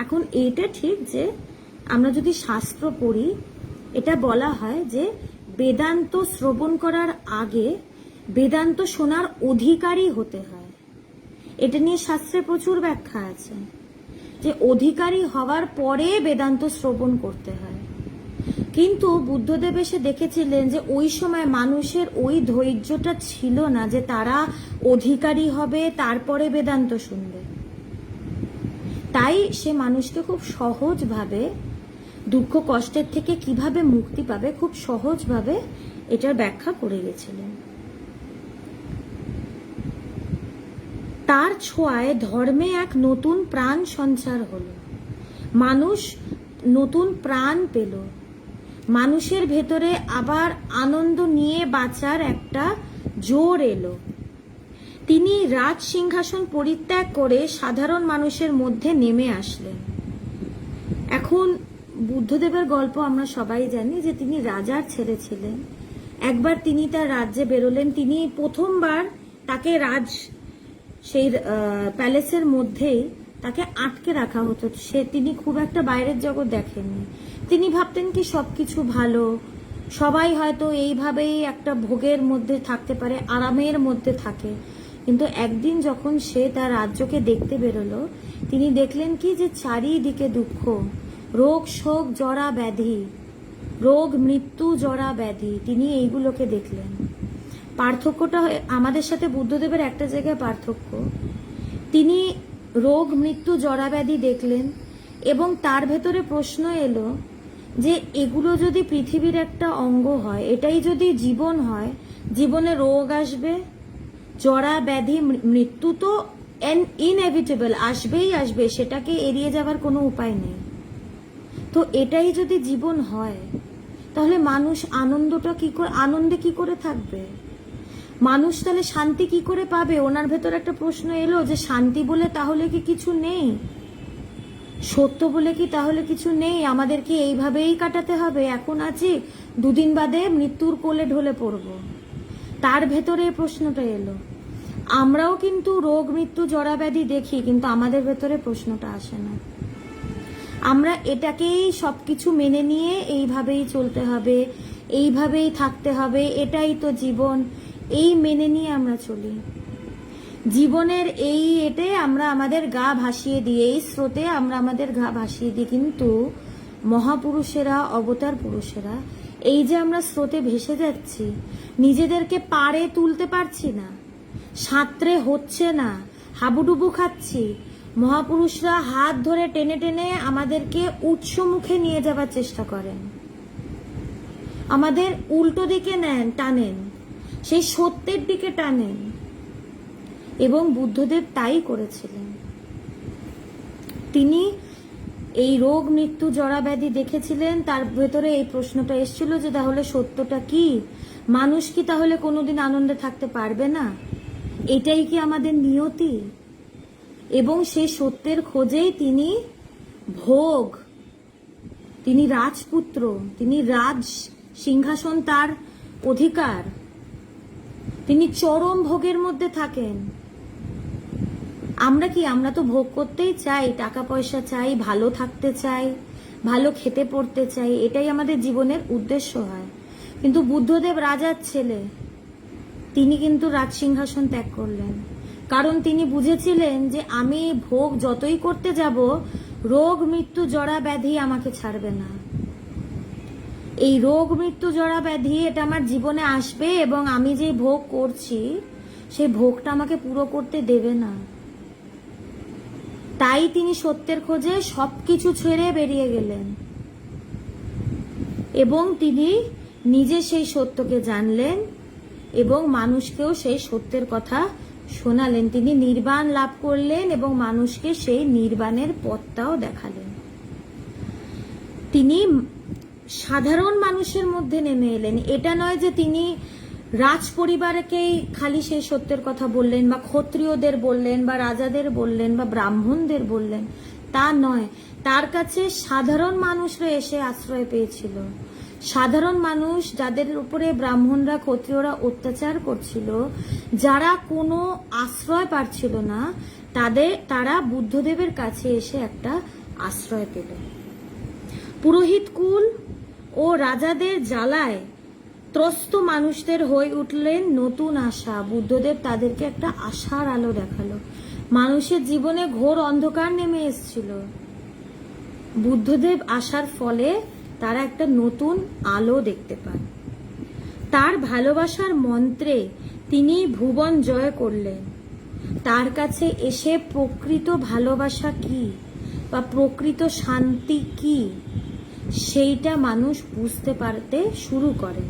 এখন এইটা ঠিক যে আমরা যদি শাস্ত্র পড়ি, এটা বলা হয় যে বেদান্ত শ্রবণ করার আগে বেদান্ত শোনার অধিকারী হতে হয়। এটা নিয়ে শাস্ত্রে প্রচুর ব্যাখ্যা আছে যে অধিকারী হওয়ার পরে বেদান্ত শ্রবণ করতে হয়। কিন্তু বুদ্ধদেব এসে দেখেছিলেন যে ওই সময় মানুষের ওই ধৈর্যটা ছিল না যে তারা অধিকারী হবে তারপরে বেদান্ত শুনবে। তাই সে মানুষকে খুব সহজভাবে দুঃখ কষ্টের থেকে কিভাবে মুক্তি পাবে খুব সহজভাবে এটার ব্যাখ্যা করে গেছিলেন। তার ছোঁয়ায় ধর্মে এক নতুন প্রাণ সঞ্চার হলো, মানুষ নতুন প্রাণ পেল, মানুষের ভেতরে আবার আনন্দ নিয়ে বাঁচার একটা জোর এলো। তিনি রাজ সিংহাসন পরিত্যাগ করে সাধারণ মানুষের মধ্যে নেমে আসলেন। এখন বুদ্ধদেবের গল্প আমরা সবাই জানি যে তিনি রাজার ছেলে ছিলেন। একবার তিনি তার রাজ্যে বেরোলেন। তিনি প্রথমবার তাকে সেই প্যালেসের মধ্যেই তাকে আটকে রাখা হতো। তিনি খুব একটা বাইরের জগৎ দেখেননি। তিনি ভাবতেন কি সবকিছু ভালো, সবাই হয়তো এইভাবেই একটা ভোগের মধ্যে থাকতে পারে, আরামের মধ্যে থাকে। কিন্তু একদিন যখন সে তার রাজ্যকে দেখতে বেরোলো, তিনি দেখলেন কি যে চারিদিকে দুঃখ, রোগ শোক জরা ব্যাধি, রোগ মৃত্যু জরা ব্যাধি, তিনি এইগুলোকে দেখলেন। পার্থক্যটা আমাদের সাথে বুদ্ধদেবের একটা জায়গায় পার্থক্য, তিনি রোগ মৃত্যু জরা ব্যাধি দেখলেন এবং তার ভেতরে প্রশ্ন এলো যে এগুলো যদি পৃথিবীর একটা অঙ্গ হয়, এটাই যদি জীবন হয়, জীবনে রোগ আসবে, জরা ব্যাধি মৃত্যু তো ইনএভিটেবল, আসবেই আসবে, সেটাকে এড়িয়ে যাবার কোনো উপায় নেই। তো এটাই যদি জীবন হয় তাহলে মানুষ আনন্দে কি করে থাকবে? মানুষ তাহলে শান্তি কি করে পাবে? ওনার ভেতর একটা প্রশ্ন এলো যে শান্তি বলে তাহলে কি কিছু নেই? সত্য বলে কি তাহলে কিছু নেই? আমাদের কি এইভাবেই কাটাতে হবে? এখন আছি, দুদিন বাদে মৃত্যুর কোলে ঢলে পড়ব। তার ভেতরে এই প্রশ্নটা এলো। আমরাও কিন্তু রোগ মৃত্যু জরা ব্যাধি দেখি, কিন্তু আমাদের ভেতরে প্রশ্নটা আসে না। আমরা এটাকেই সবকিছু মেনে নিয়ে এইভাবেই চলতে হবে, এইভাবেই থাকতে হবে, এটাই তো জীবন, এই মেনে নিয়ে আমরা চলি। জীবনের এতে আমরা আমাদের গা ভাসিয়ে দিই, এই স্রোতে আমরা আমাদের গা ভাসিয়ে দিই। কিন্তু মহাপুরুষেরা, অবতার পুরুষেরা, এই যে আমরা স্রোতে ভেসে যাচ্ছি, নিজেদেরকে পাড়ে তুলতে পারছি না, সাঁতরে হচ্ছে না, হাবুডুবু খাচ্ছি, মহাপুরুষরা হাত ধরে টেনে টেনে আমাদেরকে উৎস মুখে নিয়ে যাবার চেষ্টা করেন, আমাদের উল্টো দিকে টানেন, সেই সত্যের দিকে টানেন। এবং বুদ্ধদেব তাই করেছিলেন। তিনি এই রোগ মৃত্যু জরা ব্যাধি দেখেছিলেন, তার ভেতরে এই প্রশ্নটা এসেছিল যে তাহলে সত্যটা কি? মানুষ কি তাহলে কোনোদিন আনন্দে থাকতে পারবে না? এটাই কি আমাদের নিয়তি? এবং সেই সত্যের খোঁজেই তিনি তিনি রাজপুত্র, তিনি রাজ সিংহাসন তার অধিকার, তিনি চরম ভোগের মধ্যে থাকেন। আমরা তো ভোগ করতেই চাই, টাকা পয়সা চাই, ভালো থাকতে চাই, ভালো খেতে পড়তে চাই, এটাই আমাদের জীবনের উদ্দেশ্য হয়। কিন্তু বুদ্ধদেব রাজার ছেলে, তিনি কিন্তু রাজ সিংহাসন ত্যাগ করলেন, কারণ তিনি বুঝেছিলেন যে আমি ভোগ যতই করতে যাব, রোগ মৃত্যু জরা ব্যাধি আমাকে ছাড়বে না। এই রোগ মৃত্যু জরা ব্যাধি এটা আমার জীবনে আসবে এবং আমি যে ভোগ করছি সেই ভোগটা আমাকে পুরো করতে দেবে না। তাই তিনি সত্যের খোঁজে সবকিছু ছেড়ে বেরিয়ে গেলেন এবং তিনি নিজে সেই সত্যকে জানলেন এবং মানুষকেও সেই সত্যের কথা শোনালেন। তিনি নির্বাণ লাভ করলেন এবং মানুষকে সেই নির্বাণের পথটাও দেখালেন। তিনি সাধারণ মানুষের মধ্যে নেমে এলেন। এটা নয় যে তিনি রাজ পরিবারকেই খালি সেই সত্যের কথা বললেন, বা ক্ষত্রিয়দের বললেন, বা রাজাদের বললেন, বা ব্রাহ্মণদের বললেন, তা নয়। তার কাছে সাধারণ মানুষরা এসে আশ্রয় পেয়েছিল। সাধারণ মানুষ, যাদের উপরে ব্রাহ্মণরা ক্ষত্রিয়রা অত্যাচার করছিল, যারা কোনো আশ্রয় পাচ্ছিল না, তারা বুদ্ধদেবের কাছে এসে একটা আশ্রয় পেল। পুরোহিত কুল ও রাজাদের জ্বালায় ত্রস্ত মানুষদের হয়ে উঠলেন নতুন আশা। বুদ্ধদেব তাদেরকে একটা আশার আলো দেখালো। মানুষের জীবনে ঘোর অন্ধকার নেমে এসেছিল, বুদ্ধদেব আসার ফলে তারা একটা নতুন আলো দেখতে পান। তার ভালোবাসার মন্ত্রে তিনি ভুবন জয় করলেন। তার কাছে এসে প্রকৃত ভালোবাসা কি বা প্রকৃত শান্তি কি, সেইটা মানুষ বুঝতে পারতে শুরু করেন।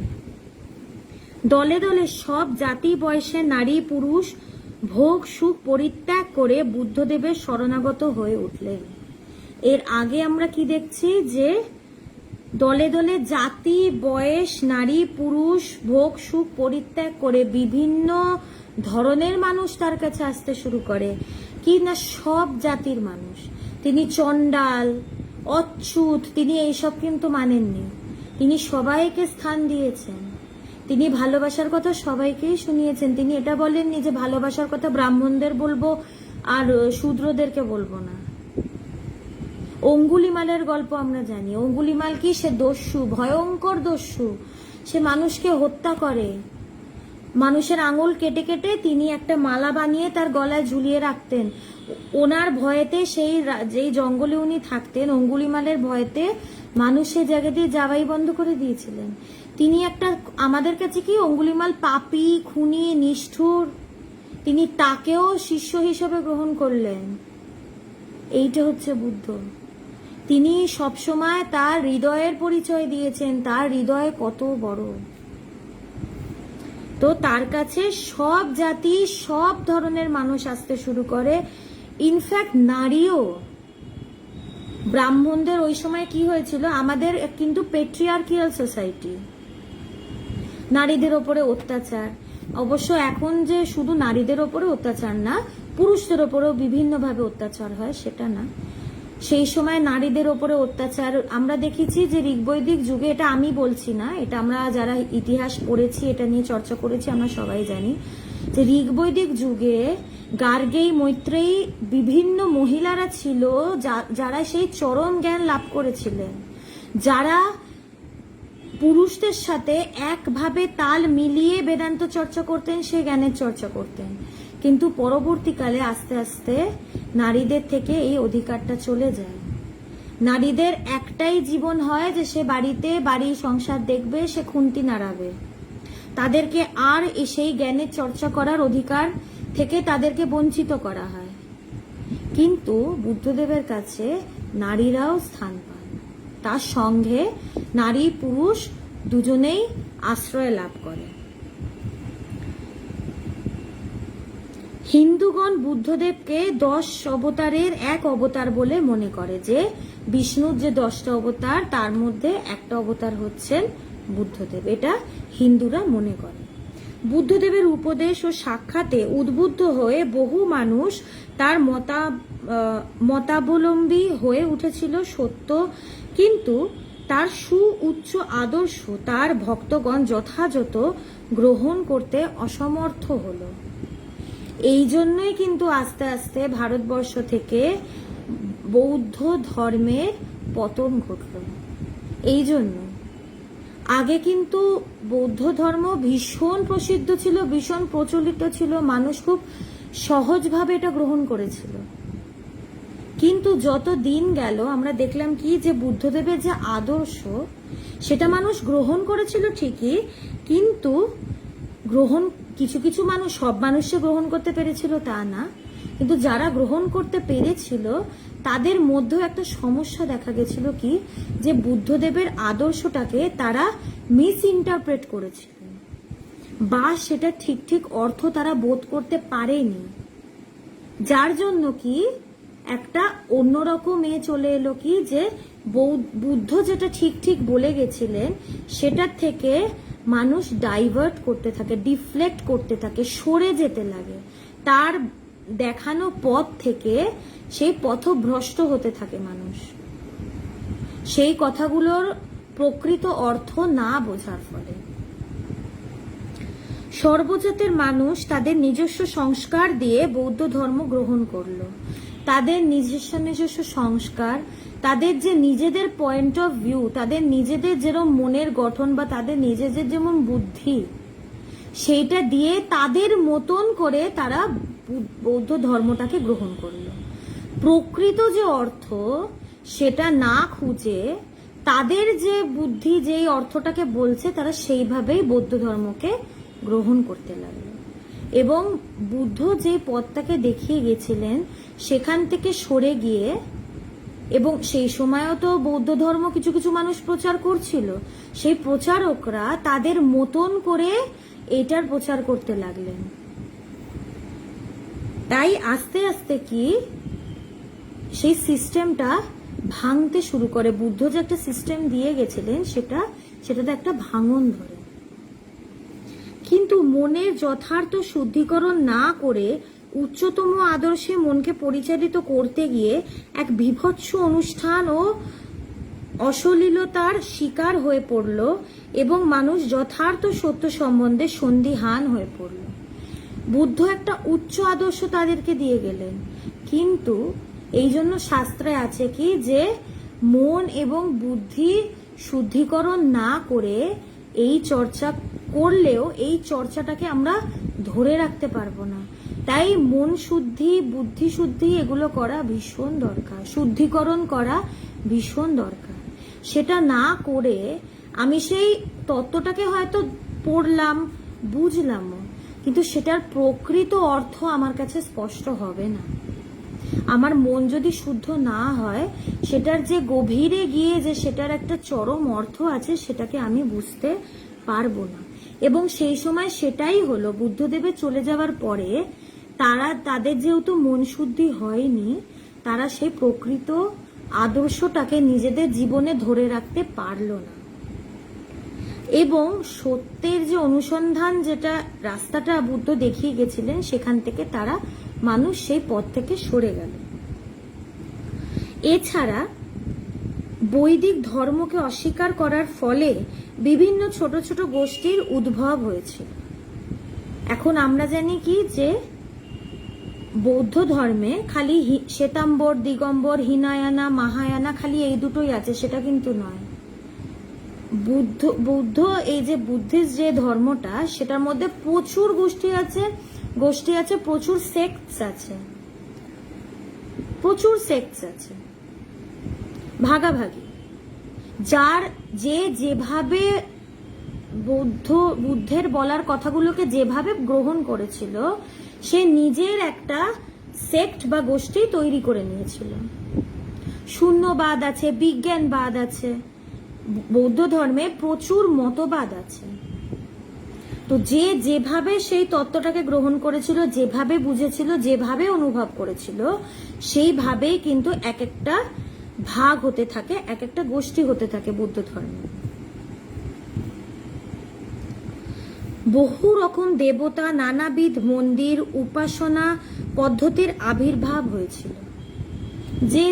দলে দলে সব জাতি বয়সে নারী পুরুষ ভোগ সুখ পরিত্যাগ করে বুদ্ধদেবের শরণাগত হয়ে উঠলেন। এর আগে আমরা কি দেখছি, যে দলে দলে জাতি বয়স নারী পুরুষ ভোগ সুখ পরিত্যাগ করে বিভিন্ন ধরনের মানুষ তার কাছে আসতে শুরু করে। কি না, সব জাতির মানুষ। তিনি চণ্ডাল, অচ্যুত, তিনি এইসব কিন্তু মানেননি। তিনি সবাইকে স্থান দিয়েছেন। তিনি ভালোবাসার কথা সবাইকেই শুনিয়েছেন। তিনি এটা বলেননি যে ভালোবাসার কথা ব্রাহ্মণদের বলবো আর শূদ্রদেরকে বলবো না। অঙ্গুলিমালের গল্প আমরা জানি। অঙ্গুলিমাল কি, সে দস্যু, ভয়ঙ্কর দস্যু। সে মানুষকে হত্যা করে। মানুষের আঙুল কেটে কেটে তিনি একটা মালা বানিয়ে তার গলায় ঝুলিয়ে রাখতেন। ওনার ভয়েতে, যেই জঙ্গলে উনি থাকতেন, অঙ্গুলিমালের ভয়েতে মানুষ সে জায়গা দিয়ে যাওয়াই বন্ধ করে দিয়েছিলেন। তিনি একটা, আমাদের কাছে কি অঙ্গুলিমাল পাপী, খুনি, নিষ্ঠুর, তিনি তাকেও শিষ্য হিসেবে গ্রহণ করলেন। এইটা হচ্ছে বুদ্ধ। তিনি সবসময় তার হৃদয়ের পরিচয় দিয়েছেন, তার হৃদয় কত বড়। তো তার কাছে সব জাতি, সব ধরনের মানুষ আসতে শুরু করে। ইনফ্যাক্ট নারীও। ব্রাহ্মণদের ওই সময় কি হয়েছিল, আমাদের কিন্তু পেট্রিয়ার্কিয়াল সোসাইটি, নারীদের ওপরে অত্যাচার। অবশ্য এখন যে শুধু নারীদের ওপরে অত্যাচার না, পুরুষদের ওপরেও বিভিন্নভাবে অত্যাচার হয়, সেটা না। সেই সময় নারীদের ওপরে অত্যাচার আমরা দেখেছি যে ঋগ্বৈদিক যুগে, এটা আমি বলছি না, এটা আমরা যারা ইতিহাস পড়েছি, এটা নিয়ে চর্চা করেছি, আমরা সবাই জানি যে ঋগ্বৈদিক যুগে গার্গেই, মৈত্রেয়ী, বিভিন্ন মহিলারা ছিল যারা সেই চরম জ্ঞান লাভ করেছিলেন, যারা পুরুষদের সাথে একভাবে তাল মিলিয়ে বেদান্ত চর্চা করতেন, সেই জ্ঞানের চর্চা করতেন। কিন্তু পরবর্তীকালে আস্তে আস্তে নারীদের থেকে এই অধিকারটা চলে যায়। নারীদের একটাই জীবন হয় যে সে বাড়িতে বাড়ি সংসার দেখবে, সে খুন্তি নাড়াবে। তাদেরকে আর সেই জ্ঞানের চর্চা করার অধিকার থেকে তাদেরকে বঞ্চিত করা হয়। কিন্তু বুদ্ধদেবের কাছে নারীরাও স্থান পায়। তার সঙ্গে নারী পুরুষ দুজনেই আশ্রয় লাভ করে। হিন্দুগণ বুদ্ধদেবকে 10 অবতারের এক অবতার বলে মনে করে, যে বিষ্ণুর যে 10টা অবতার তার মধ্যে একটা অবতার হচ্ছেন বুদ্ধদেব। এটা হিন্দুরা মনে করে। বুদ্ধদেবের উপদেশ ও সাক্ষাতে উদ্বুদ্ধ হয়ে বহু মানুষ তার মতাবলম্বী হয়ে উঠেছিল সত্য, কিন্তু তার উচ্চ আদর্শ তার ভক্তগণ যথাযথ গ্রহণ করতে অসমর্থ হলো। এই জন্যই কিন্তু আস্তে আস্তে ভারতবর্ষ থেকে বৌদ্ধ ধর্মের পতন ঘটল। এই জন্য আগে কিন্তু বৌদ্ধ ধর্ম ভীষণ প্রসিদ্ধ ছিল, ভীষণ প্রচলিত ছিল, মানুষ খুব সহজভাবে এটা গ্রহণ করেছিল। কিন্তু যত দিন গেল আমরা দেখলাম কি, যে বুদ্ধদেবের যে আদর্শ সেটা মানুষ গ্রহণ করেছিল ঠিকই, কিন্তু কিছু কিছু মানুষ, সব মানুষে গ্রহণ করতে পেরেছিল তা না, কিন্তু যারা গ্রহণ করতে পেরেছিল তাদের মধ্যেও একটা সমস্যা দেখা গেছিল, কি যে বুদ্ধদেবের আদর্শটাকে তারা মিস ইন্টারপ্রেট করেছিলেন, বা সেটা ঠিক ঠিক অর্থ তারা বোধ করতে পারেনি, যার জন্য কি একটা অন্যরকম চলে এলো, কি যে বুদ্ধ যেটা ঠিক ঠিক বলে গেছিলেন সেটার থেকে মানুষ ডাইভার্ট করতে থাকে, ডিফ্লেক্ট করতে থাকে, সরে যেতে লাগে, তার দেখানো পথ থেকে সেই পথভ্রষ্ট হতে থাকে মানুষ, সেই কথাগুলোর প্রকৃত অর্থ না বোঝার ফলে। সর্বজাতের মানুষ তাদের নিজস্ব সংস্কার দিয়ে বৌদ্ধ ধর্ম গ্রহণ করলো। তাদের নিজস্ব সংস্কার, তাদের যে নিজেদের পয়েন্ট অফ ভিউ, তাদের নিজেদের যেরকম মনের গঠন বা তাদের নিজেদের যেমন বুদ্ধি, সেইটা দিয়ে তাদের মতন করে তারা বৌদ্ধ ধর্মটাকে গ্রহণ করলো। প্রকৃত যে অর্থ সেটা না খুঁজে তাদের যে বুদ্ধি যেই অর্থটাকে বলছে তারা সেইভাবেই বৌদ্ধ ধর্মকে গ্রহণ করতে লাগলো। এবং বুদ্ধ যে পথটাকে দেখিয়ে গেছিলেন সেখান থেকে সরে গিয়ে, এবং সেই সময়ও তো বৌদ্ধ ধর্ম কিছু কিছু মানুষ প্রচার করছিল, সেই প্রচারকরা তাদের মতন করে এটার প্রচার করতে লাগলেন। তাই আস্তে আস্তে কি সেই সিস্টেমটা ভাঙতে শুরু করে। বুদ্ধ যে একটা সিস্টেম দিয়ে গেছিলেন সেটাতে একটা ভাঙন ধরে। কিন্তু মনের যথার্থ শুদ্ধিকরণ না করে উচ্চতম আদর্শে মনকে পরিচালিত করতে গিয়ে এক বিভৎস অনুষ্ঠান ও অশ্লীলতার শিকার হয়ে পড়ল এবং মানুষ যথার্থ সত্য সম্বন্ধে সন্দিহান হয়ে পড়ল। বুদ্ধ একটা উচ্চ আদর্শ তাদেরকে দিয়ে গেলেন, কিন্তু এই জন্য শাস্ত্রে আছে কি যে মন এবং বুদ্ধি শুদ্ধিকরণ না করে এই চর্চা করলেও এই চর্চাটাকে আমরা ধরে রাখতে পারবো না। তাই মন শুদ্ধি, বুদ্ধি শুদ্ধি এগুলো করা ভীষণ দরকার, শুদ্ধিকরণ করা ভীষণ দরকার। সেটা না করে আমি সেই তত্ত্বটাকে হয়তো পড়লাম, বুঝলামও, কিন্তু সেটার প্রকৃত অর্থ আমার কাছে স্পষ্ট হবে না। আমার মন যদি শুদ্ধ না হয়, সেটার যে গভীরে গিয়ে যে সেটার একটা চরম অর্থ আছে সেটাকে আমি বুঝতে পারবো না। এবং সেই সময় সেটাই হলো, বুদ্ধদেবের চলে যাওয়ার পরে তাদের যেহেতু মন শুদ্ধি হয়নি, তারা সেই প্রকৃত আদর্শটাকে নিজেদের জীবনে ধরে রাখতে পারল না। এবং সত্যের যে অনুসন্ধান, যেটা রাস্তাটা বুদ্ধ দেখিয়ে গেছিলেন, সেখান থেকে তারা মানুষ সেই পথ থেকে সরে গেল। এছাড়া বৈদিক ধর্মকে অস্বীকার করার ফলে বিভিন্ন ছোট ছোট গোষ্ঠীর উদ্ভব হয়েছে। এখন আমরা জানি কি যে বৌদ্ধ ধর্মে খালি শ্বেতাম্বর, দিগম্বর, হীনায়ানা, মাহায়ানা খালি এই দুটোই আছে, সেটা কিন্তু নয়। বুদ্ধ এই যে বুদ্ধিস্ট যে ধর্মটা, সেটার মধ্যে প্রচুর গোষ্ঠী আছে, প্রচুর সেক্টস আছে, ভাগাভাগি। যার যেভাবে বুদ্ধের বলার কথাগুলোকে যেভাবে গ্রহণ করেছিল, সে নিজের একটা সেক্ট বা গোষ্ঠী তৈরি করে নিয়েছিল। শূন্যবাদ আছে, বিজ্ঞানবাদ আছে, বৌদ্ধ ধর্মে প্রচুর মতবাদ আছে। তো যেভাবে সেই তত্ত্বটাকে গ্রহণ করেছিল, যেভাবে বুঝেছিল, যেভাবে অনুভব করেছিল, সেইভাবেই কিন্তু এক একটা ভাগ হতে থাকে, এক একটা গোষ্ঠী হতে থাকে বুদ্ধ ধর্মে। বহু রকম দেবতা, নানাবিধ মন্দির, উপাসনা পদ্ধতির আবির্ভাব হয়েছিল।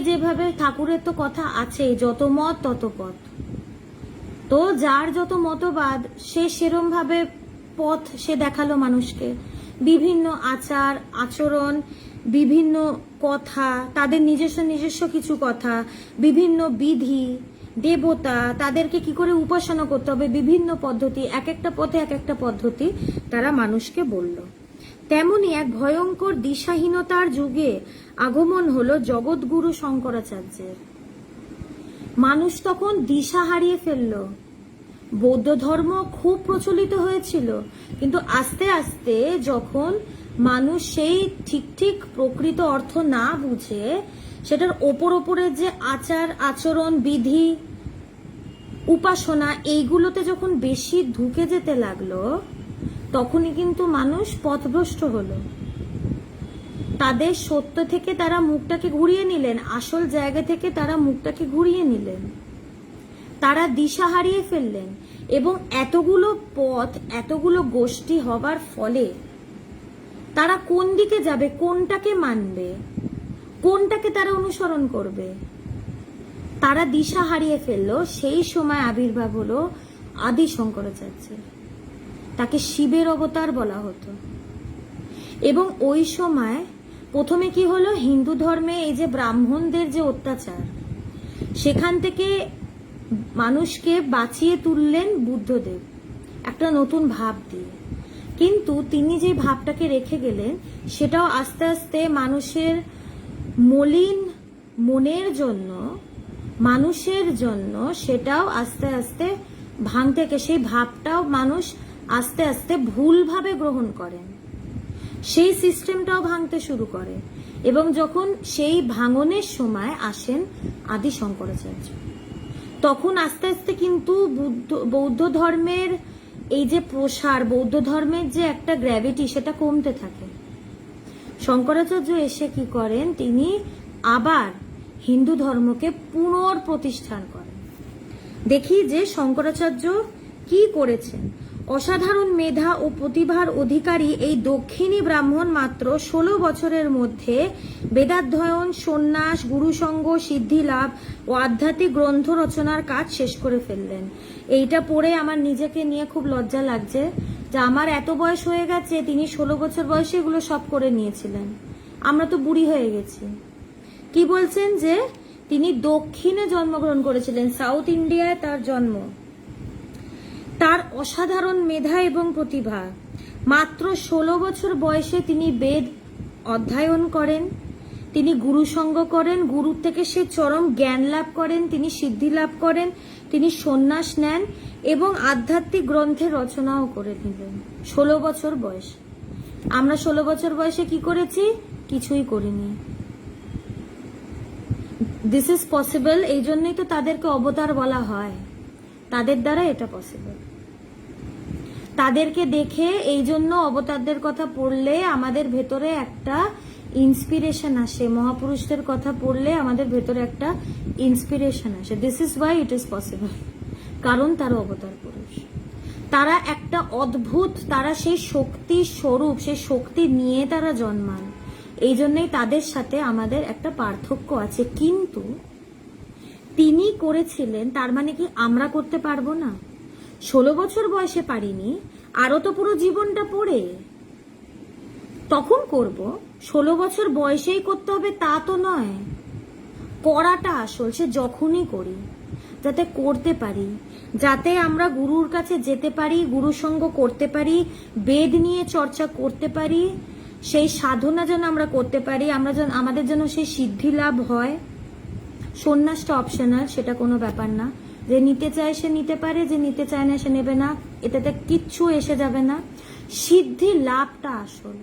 যেভাবে ঠাকুরের তো কথা আছেই, যত মত তত পথ। তো যার যত মতবাদ, সে সেরম ভাবে পথ সে দেখালো মানুষকে। বিভিন্ন আচার আচরণ, বিভিন্ন কথা, তাদের নিজস্ব কিছু কথা, বিভিন্ন বিধি, দেবতা, তাদেরকে কি করে উপাসনা করতে হবে, বিভিন্ন পদ্ধতি, এক একটা পথে এক একটা পদ্ধতি তারা মানুষকে বলল। তেমনি এক ভয়ঙ্কর দিশাহীনতার যুগে আগমন হলো জগৎগুরু শঙ্করাচার্যের। মানুষ তখন দিশা হারিয়ে ফেললো। বৌদ্ধ ধর্ম খুব প্রচলিত হয়েছিল, কিন্তু আস্তে আস্তে যখন মানুষ সেই ঠিক প্রকৃত অর্থ না বুঝে সেটার ওপরে যে আচার আচরণ, বিধি, উপাসনা, এইগুলোতে যখন বেশি ঢুকে যেতে লাগলো, তখনই কিন্তু মানুষ পথভ্রষ্ট হলো। তাদের সত্য থেকে তারা মুখটাকে ঘুরিয়ে নিলেন, আসল জায়গা থেকে তারা মুখটাকে ঘুরিয়ে নিলেন, তারা দিশা হারিয়ে ফেললেন। এবং এতগুলো পথ, এতগুলো গোষ্ঠী হবার ফলে তারা কোন দিকে যাবে, কোনটাকে মানবে, কোনটাকে তারা অনুসরণ করবে, তারা দিশা হারিয়ে ফেললো। সেই সময় আবির্ভাব হলো আদি শঙ্করাচার্যের। তাকে শিবের অবতার বলা হতো। এবং ওই সময় প্রথমে কি হলো, হিন্দু ধর্মে এই যে ব্রাহ্মণদের যে অত্যাচার, সেখান থেকে মানুষকে বাঁচিয়ে তুললেন বুদ্ধদেব একটা নতুন ভাব দিয়ে। কিন্তু তিনি যে ভাবটাকে রেখে গেলেন, সেটাও আস্তে আস্তে মানুষের মলিন মনের জন্য, মানুষের জন্য সেটাও আস্তে আস্তে ভাঙতে, সেই ভাবটাও মানুষ আস্তে আস্তে ভুলভাবে গ্রহণ করেন, সেই সিস্টেমটাও ভাঙতে শুরু করে। এবং যখন সেই ভাঙনের সময় আসেন আদি শঙ্করাচার্য, তখন আস্তে আস্তে কিন্তু বৌদ্ধ ধর্মের এই যে প্রসার, বৌদ্ধ ধর্মের যে একটা গ্র্যাভিটি, সেটা কমতে থাকে। শঙ্করাচার্য এসে কি করেন, তিনি আবার হিন্দু ধর্মকে পুনঃপ্রতিষ্ঠান করেন। দেখি যে শঙ্করাচার্য কি করেছেন। অসাধারণ মেধা ও প্রতিভার অধিকারী এই দক্ষিণী ব্রাহ্মণ মাত্র 16 বছরের মধ্যে বেদাধ্যয়ন, সন্ন্যাস, গুরুসঙ্গ, সিদ্ধি লাভ ও আধ্যাত্মিক গ্রন্থ রচনার কাজ শেষ করে ফেললেন। এইটা পড়ে আমার নিজেকে নিয়ে খুব লজ্জা লাগছে যে আমার এত বয়স হয়ে গেছে, তিনি 16 বছর বয়সে এগুলো সব করে নিয়েছিলেন। আমরা তো বুড়ি হয়ে গেছি। কি বলছেন যে তিনি দক্ষিণে জন্মগ্রহণ করেছিলেন, সাউথ ইন্ডিয়ায় তার জন্ম। তার অসাধারণ মেধা এবং প্রতিভা, মাত্র 16 বছর বয়সে তিনি বেদ অধ্যয়ন করেন, তিনি গুরুসঙ্গ করেন, গুরুর থেকে সে চরম জ্ঞান লাভ করেন, তিনি সিদ্ধি লাভ করেন, তিনি সন্ন্যাস নেন এবং আধ্যাত্মিক গ্রন্থের রচনাও করে নিলেন 16 বছর বয়স। আমরা 16 বছর বয়সে কি করেছি? কিছুই করিনি। দিস ইজ পসিবল, এই জন্যই তো তাদেরকে অবতার বলা হয়, তাদের দ্বারা এটা পসিবল। তাদেরকে দেখে এই জন্য অবতারদের কথা পড়লে আমাদের ভেতরে একটা ইন্সপিরেশন আসে, মহাপুরুষদের কথা পড়লে আমাদের ভেতরে একটা ইন্সপিরেশন আসে। This is why it is possible, কারণ তারা অবতার পুরুষ, তারা একটা অদ্ভুত, তারা সেই শক্তি স্বরূপ, সেই শক্তি নিয়ে তারা জন্মান। এই জন্যই তাদের সাথে আমাদের একটা পার্থক্য আছে। কিন্তু তিনি করেছিলেন, তার মানে কি আমরা করতে পারবো না? 16 বছর বয়সে পারিনি, আরো তো পুরো জীবনটা পড়ে তখন করব। 16 বছর বয়সেই করতে হবে তা তো নয়, করাটা আসল। সে যখনই করি, যাতে করতে পারি, যাতে আমরা গুরুর কাছে যেতে পারি, গুরুসঙ্গ করতে পারি, বেদ নিয়ে চর্চা করতে পারি, সেই সাধনা যেন আমরা করতে পারি, আমরা যেন আমাদের যেন সেই সিদ্ধি লাভ হয়। সন্ন্যাসটা অপশনাল, সেটা কোনো ব্যাপার না। যে নিতে চায় সে নিতে পারে, যে নিতে চায় না সে নেবে না, এটাতে কিচ্ছু এসে যাবে না। সিদ্ধি লাভটা আসল।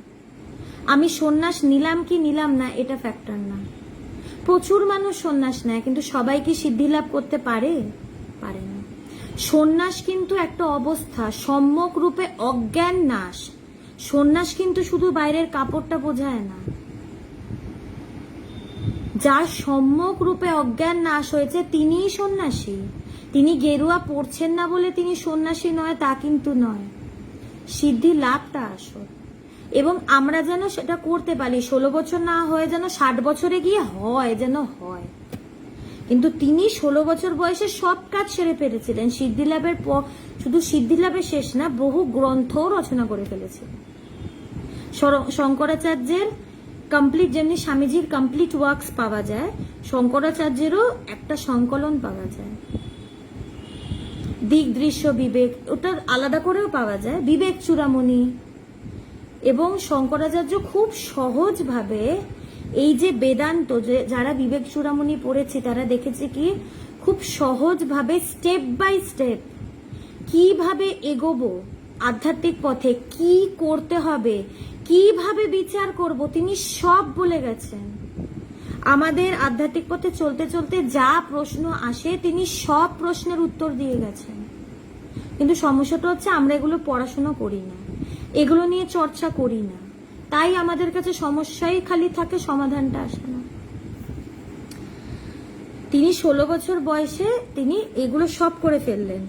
আমি সন্ন্যাস নিলাম কি নিলাম না এটা ফ্যাক্টর না। প্রচুর মানুষ সন্ন্যাস নেয়, কিন্তু সবাই কি সিদ্ধি লাভ করতে পারে? পারে না। সন্ন্যাস কিন্তু একটা অবস্থা, সম্যক রূপে অজ্ঞান নাশ। সন্ন্যাস কিন্তু শুধু বাইরের কাপড়টা বোঝায় না। যার সম্যক রূপে অজ্ঞান নাশ হয়েছে তিনিই সন্ন্যাসী। তিনি গেরুয়া পড়ছেন না বলে তিনি সন্ন্যাসী নয় তা কিন্তু নয়। সিদ্ধি লাভটা আসল, এবং আমরা যেন সেটা করতে পারি। 16 বছর না হয়ে যেন 60 বছরে গিয়ে হয়, যেন হয়। কিন্তু তিনি 16 বছর বয়সে সব কাজ সেরে ফেলেছিলেন। সিদ্ধি লাভের পর শুধু সিদ্ধি লাভে শেষ না, বহু গ্রন্থও রচনা করে ফেলেছিলেন। শঙ্করাচার্যের কমপ্লিট, যেমনি স্বামীজির কমপ্লিট ওয়ার্কস পাওয়া যায়, শঙ্করাচার্যেরও একটা সংকলন পাওয়া যায়, দিক দৃশ্য বিবেক, ওটা আলাদা করেও পাওয়া যায়, বিবেক চূড়ামণি। এবং শঙ্করাচার্য খুব সহজভাবে এই যে বেদান্ত, যারা বিবেক চূড়ামণি পড়েছে তারা দেখেছে কি খুব সহজভাবে স্টেপ বাই স্টেপ কিভাবে এগোবো আধ্যাত্মিক পথে, কি করতে হবে, কিভাবে বিচার করব, তিনি সব বলে গেছেন। আমাদের আধ্যাত্মিক পথে চলতে চলতে যা প্রশ্ন আসে তিনি সব প্রশ্নের উত্তর দিয়ে গেছেন। কিন্তু সমস্যাটা হচ্ছে আমরা এগুলো পড়াশোনা করি না, এগুলো নিয়ে চর্চা করি না, তাই আমাদের কাছে সমস্যাই খালি থাকে, সমাধানটা আসে না। তিনি 16 বছর বয়সে তিনি এগুলো সব করে ফেললেন।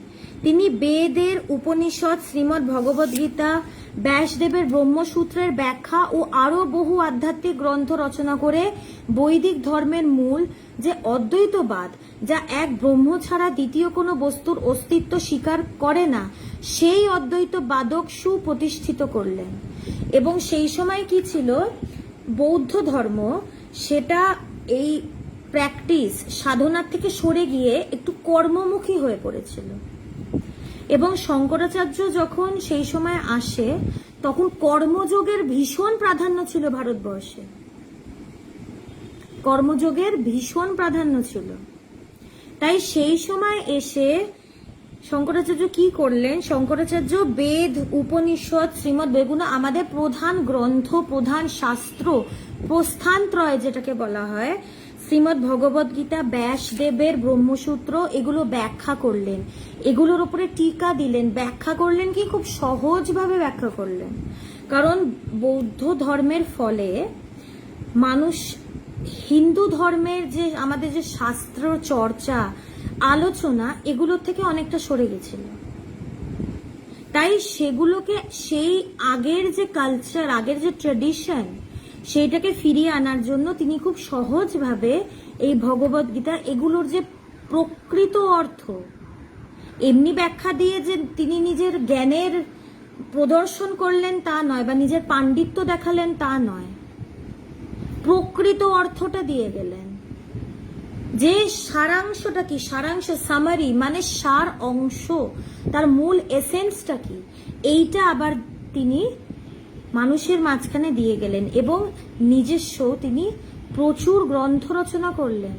তিনি বেদের, উপনিষদ, শ্রীমদ্ ভগবদ গীতা, ব্যাসদেবের ব্রহ্মসূত্রের ব্যাখ্যা ও আরো বহু আধ্যাত্মিক গ্রন্থ রচনা করে বৈদিক ধর্মের মূল যে অদ্বৈতবাদ, যা এক ব্রহ্ম ছাড়া দ্বিতীয় কোনো বস্তুর অস্তিত্ব স্বীকার করে না, সেই অদ্বৈতবাদক সুপ্রতিষ্ঠিত করলেন। এবং সেই সময় কি ছিল, বৌদ্ধ ধর্ম সেটা এই প্র্যাকটিস সাধনার থেকে সরে গিয়ে একটু কর্মমুখী হয়ে পড়েছিল। এবং শঙ্করাচার্য যখন সেই সময় আসে, তখন কর্মযোগের ভীষণ প্রাধান্য ছিল ভারতবর্ষে, কর্মযোগের ভীষণ প্রাধান্য ছিল। তাই সেই সময় এসে শঙ্করাচার্য কি করলেন, শঙ্করাচার্য বেদ, উপনিষদ, শ্রীমদ্ বেগুনা, আমাদের প্রধান গ্রন্থ, প্রধান শাস্ত্র, প্রস্থানত্রয় যেটাকে বলা হয়, শ্রীমদ্ ভগবদ গীতা, ব্যাসদেবের ব্রহ্মসূত্র, এগুলো ব্যাখ্যা করলেন, এগুলোর উপরে টিকা দিলেন, ব্যাখ্যা করলেন, কি খুব সহজভাবে ব্যাখ্যা করলেন। কারণ বৌদ্ধ ধর্মের ফলে মানুষ হিন্দু ধর্মের যে আমাদের যে শাস্ত্র চর্চা, আলোচনা, এগুলোর থেকে অনেকটা সরে গেছিল। তাই সেগুলোকে, সেই আগের যে কালচার, আগের যে ট্র্যাডিশন, সেইটাকে ফিরিয়ে আনার জন্য তিনি খুব সহজভাবে এই ভগবদ গীতা, এগুলোর যে প্রকৃত অর্থ, এমনি ব্যাখ্যা দিয়ে যে তিনি নিজের জ্ঞানের প্রদর্শন করলেন তা নয়, বা নিজের পাণ্ডিত্য দেখালেন তা নয়, প্রকৃত অর্থটা দিয়ে গেলেন। যে সারাংশটা কি, সারাংশ, সামারি, মানে সার অংশ, তার মূল এসেন্সটা কি, এইটা আবার তিনি মানুষের মাঝখানে দিয়ে গেলেন। এবং নিজস্ব তিনি প্রচুর গ্রন্থ রচনা করলেন।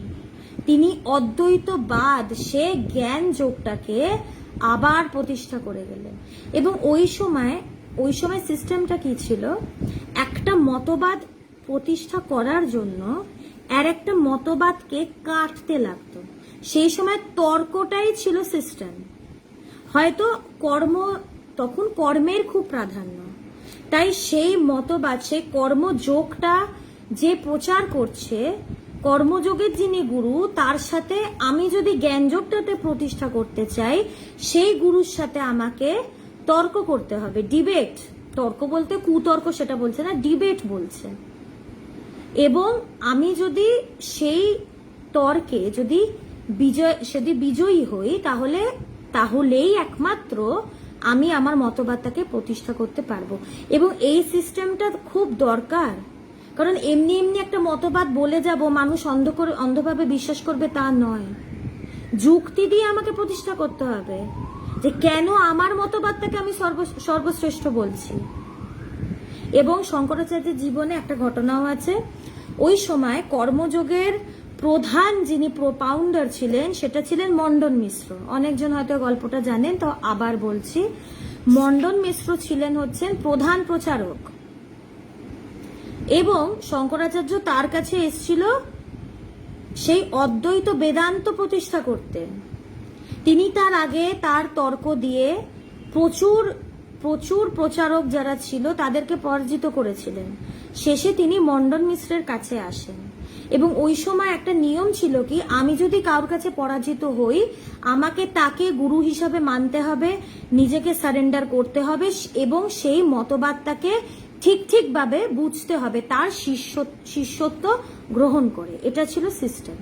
তিনি অদ্বৈতবাদ, সে জ্ঞান যোগটাকে আবার প্রতিষ্ঠা করে গেলেন। এবং ওই সময় সিস্টেমটা কি ছিল, একটা মতবাদ প্রতিষ্ঠা করার জন্য আর একটা মতবাদকে কাটতে লাগতো। সেই সময় তর্কটাই ছিল সিস্টেম। হয়তো তখন কর্মের খুব প্রাধান্য, তাই সেই মতবাদ, সেই কর্মযোগটা যে প্রচার করছে, কর্মযোগের যিনি গুরু, তার সাথে আমি যদি জ্ঞানযোগটাতে প্রতিষ্ঠা করতে চাই, সেই গুরুর সাথে আমাকে তর্ক করতে হবে, ডিবেট। তর্ক বলতে কুতর্ক সেটা বলছে না, ডিবেট বলছে। এবং আমি যদি সেই তর্কে যদি বিজয়ী হই, তাহলেই একমাত্র আমি আমার মতবাদটাকে প্রতিষ্ঠা করতে পারবো। এবং এই সিস্টেমটা খুব দরকার, কারণ এমনি এমনি একটা মতবাদ বলে যাব, মানুষ অন্ধভাবে বিশ্বাস করবে তা নয়। যুক্তি দিয়ে আমাকে প্রতিষ্ঠা করতে হবে যে কেন আমার মতবাদটাকে আমি সর্বশ্রেষ্ঠ বলছি। এবং শঙ্করাচার্যের জীবনে একটা ঘটনাও আছে। ওই সময় কর্মযোগের প্রধান যিনি প্রোপাউন্ডার ছিলেন, সেটা ছিলেন মণ্ডন মিশ্র। অনেকজন হয়তো গল্পটা জানেন, তো আবার বলছি। মণ্ডন মিশ্র হচ্ছেন প্রধান প্রচারক, এবং শঙ্করাচার্য তার কাছে এসেছিল সেই অদ্বৈত বেদান্ত প্রতিষ্ঠা করতে। তিনি তার আগে তার তর্ক দিয়ে প্রচুর প্রচুর প্রচারক যারা ছিল তাদেরকে পরাজিত করেছিলেন। শেষে তিনি মণ্ডন মিশ্রের কাছে আসেন, এবং ওই সময় একটা নিয়ম ছিল কি, আমি যদি কারোর কাছে পরাজিত হই, আমাকে তাকে গুরু হিসাবে মানতে হবে, নিজেকে সারেন্ডার করতে হবে, এবং সেই মতবাদটাকে ঠিকভাবে বুঝতে হবে, তার শিষ্যত্ব গ্রহণ করে। এটা ছিল সিস্টেম।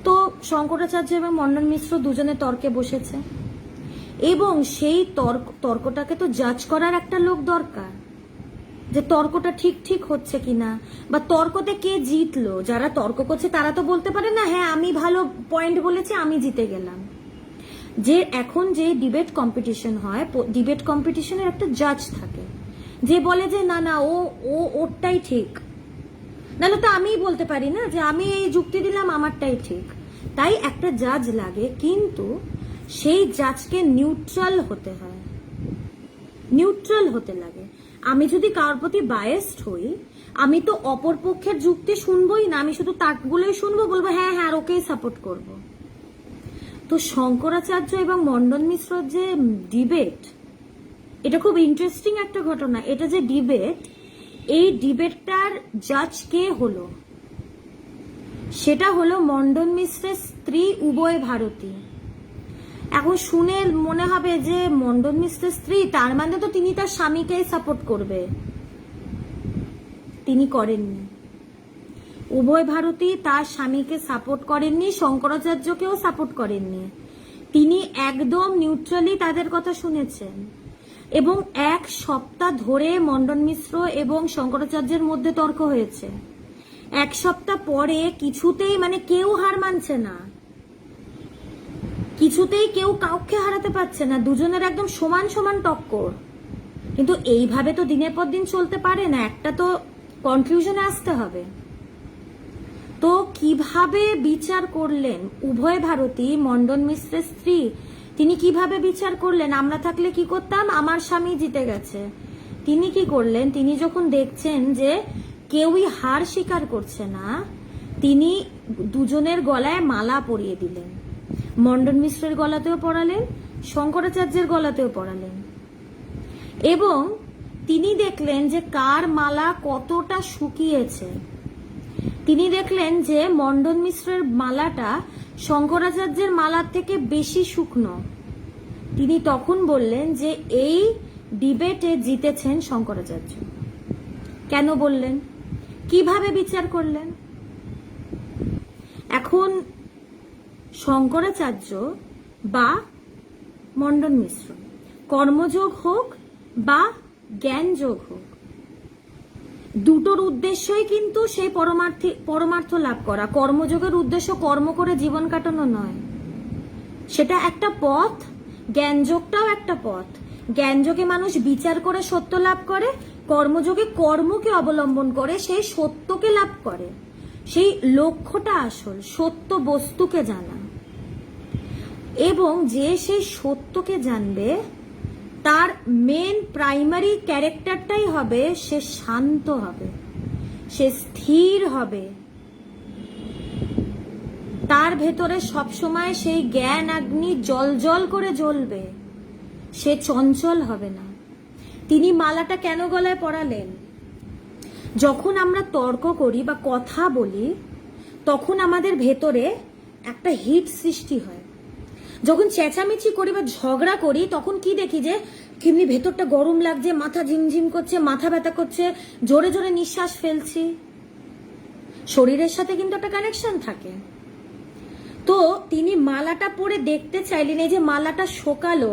তো শঙ্করাচার্য এবং মণ্ডন মিশ্র দুজনে তর্কে বসেছে, এবং সেই তর্কটাকে তো জাজ করার একটা লোক দরকার, যে তর্কটা ঠিক হচ্ছে কিনা, বা তর্কতে কে জিতলো। যারা তর্ক করছে তারা তো বলতে পারে না, হ্যাঁ আমি ভালো পয়েন্ট বলেছি, আমি জিতে গেলাম। যে এখন যে ডিবেট কম্পিটিশন হয়, ডিবেট কম্পিটিশনের একটা জাজ থাকে, যে বলে যে না না ওরটাই ঠিক, নাহলে তো আমিই বলতে পারি না যে আমি এই যুক্তি দিলাম, আমারটাই ঠিক। তাই একটা জাজ লাগে, কিন্তু সেই জাজকে নিউট্রাল হতে হয়, নিউট্রাল হতে লাগে। আমি যদি কারোর প্রতি বায়াসড হই, আমি তো অপর পক্ষের যুক্তি শুনবোই না, আমি শুধু তাকগুলোই শুনবো, বলবো হ্যাঁ হ্যাঁ ওকেই সাপোর্ট করব। তো শঙ্করাচার্য এবং মণ্ডন মিশ্রর যে ডিবেট, এটা খুব ইন্টারেস্টিং একটা ঘটনা। এটা যে ডিবেট, এই ডিবেটটার জাজ কে হলো, সেটা হলো মণ্ডন মিশ্রের স্ত্রী উভয় ভারতী। এখন শুনে মনে হবে যে মন্ডন মিশ্রের স্ত্রী, তার মানে তো তিনি তার স্বামীকেই সাপোর্ট করবে। তিনি করেননি। উভয় ভারতী তার স্বামীকে সাপোর্ট করেননি, শঙ্করাচার্যকেও সাপোর্ট করেননি। তিনি একদম নিউট্রালি তাদের কথা শুনেছেন এবং এক সপ্তাহ ধরে মন্ডন মিশ্র এবং শঙ্করাচার্যের মধ্যে তর্ক হয়েছে। এক সপ্তাহ পরে কিছুতেই মানে কেউ হার মানছে না, কিছুতেই কেউ কাউকে হারাতে পারছে না, দুজনের একদম সমান সমান টক্কর। কিন্তু এইভাবে তো দিনের পর দিন চলতে পারে না, একটা তো কনক্লুশনে আসতে হবে। তো কিভাবে বিচার করলেন উভয় ভারতী, মন্ডন মিশ্রের স্ত্রী, তিনি কিভাবে বিচার করলেন? আমরা থাকলে কি করতাম? আমার স্বামী জিতে গেছে। তিনি কি করলেন? তিনি যখন দেখছেন যে কেউই হার স্বীকার করছে না, তিনি দুজনের গলায় মালা পরিয়ে দিলেন। মন্ডন মিশ্রের গলাতেও পরালেন, শঙ্করাচার্যের গলাতেও পরালেন। এবং তিনি দেখলেন যে কার মালা কতটা শুকিয়েছে। তিনি দেখলেন যে মন্ডন মিশ্রের মালাটা শঙ্করাচার্যের মালার থেকে বেশি শুকনো। তিনি তখন বললেন যে এই ডিবেটে জিতেছেন শঙ্করাচার্য। কেন বললেন? কিভাবে বিচার করলেন? এখন শঙ্করাচার্য বা মন্ডন মিশ্র, কর্মযোগ হোক বা জ্ঞানযোগ হোক, দুটোর উদ্দেশ্যই কিন্তু সেই পরমার্থ লাভ করা। কর্মযোগের উদ্দেশ্য কর্ম করে জীবন কাটানো নয়, সেটা একটা পথ। জ্ঞানযোগটাও একটা পথ। জ্ঞানযোগে মানুষ বিচার করে সত্য লাভ করে, কর্মযোগে কর্মকে অবলম্বন করে সেই সত্যকে লাভ করে। সেই লক্ষ্যটা আসল, সত্য বস্তুকে জানা। এবং যে সেই সত্যকে জানবে তার মেন প্রাইমারি ক্যারেক্টারটাই হবে সে শান্ত হবে, সে স্থির হবে, তার ভেতরে সবসময় সেই জ্ঞান অগ্নি জল করে জ্বলবে, সে চঞ্চল হবে না। তিনি মালাটা কেন গলায় পরালেন? যখন আমরা তর্ক করি বা কথা বলি তখন আমাদের ভেতরে একটা হিট সৃষ্টি হয়। যখন চেঁচামেচি করি বা ঝগড়া করি তখন কি দেখি যে কেমনি ভেতরটা গরম লাগছে, মাথা ঝিমঝিম করছে, মাথা ব্যথা করছে, জোরে জোরে নিঃশ্বাস ফেলছি। শরীরের সাথে কিন্তু একটা কানেকশন থাকে। তো তিনি মালাটা পরে দেখতে চাইলেন এই যে মালাটা শোকালো,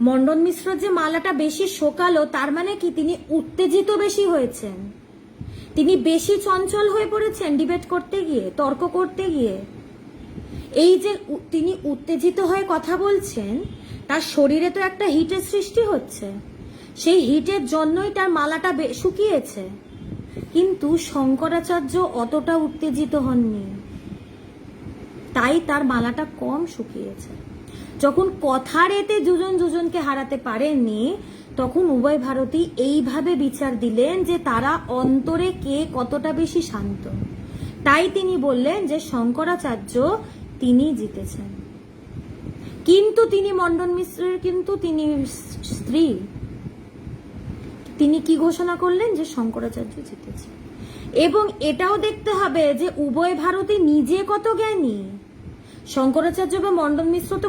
মন্ডন মিশ্র যে মালাটা বেশি শোকালো, তার মানে কি তিনি উত্তেজিত বেশি হয়েছেন, তিনি বেশি চঞ্চল হয়ে পড়েছেন ডিবেট করতে গিয়ে, তর্ক করতে গিয়ে। এই যে তিনি উত্তেজিত হয়ে কথা বলছেন, তার শরীরে তো একটা হিটের সৃষ্টি হচ্ছে, সেই হিটের জন্যই তার মালাটা শুকিয়েছে। কিন্তু শঙ্করাচার্য অতটা উত্তেজিত হননি, তাই তার মালাটা কম শুকিয়েছে। যখন কথার এতে দুজনকে হারাতে পারেননি, তখন উভয় ভারতী এইভাবে বিচার দিলেন যে তারা অন্তরে কে কতটা বেশি শান্ত। তাই তিনি বললেন যে শঙ্করাচার্য তিনি জিতেছেন। কিন্তু তিনি মন্ডন মিশ্রের কিন্তু তিনি স্ত্রী, তিনি কি ঘোষণা করলেন? যে শঙ্করাচার্য জিতেছে। এবং এটাও দেখতে হবে যে উভয় ভারতী নিজে কত জ্ঞানী। শঙ্করাচার্য বা মন্ডন মিশ্র তো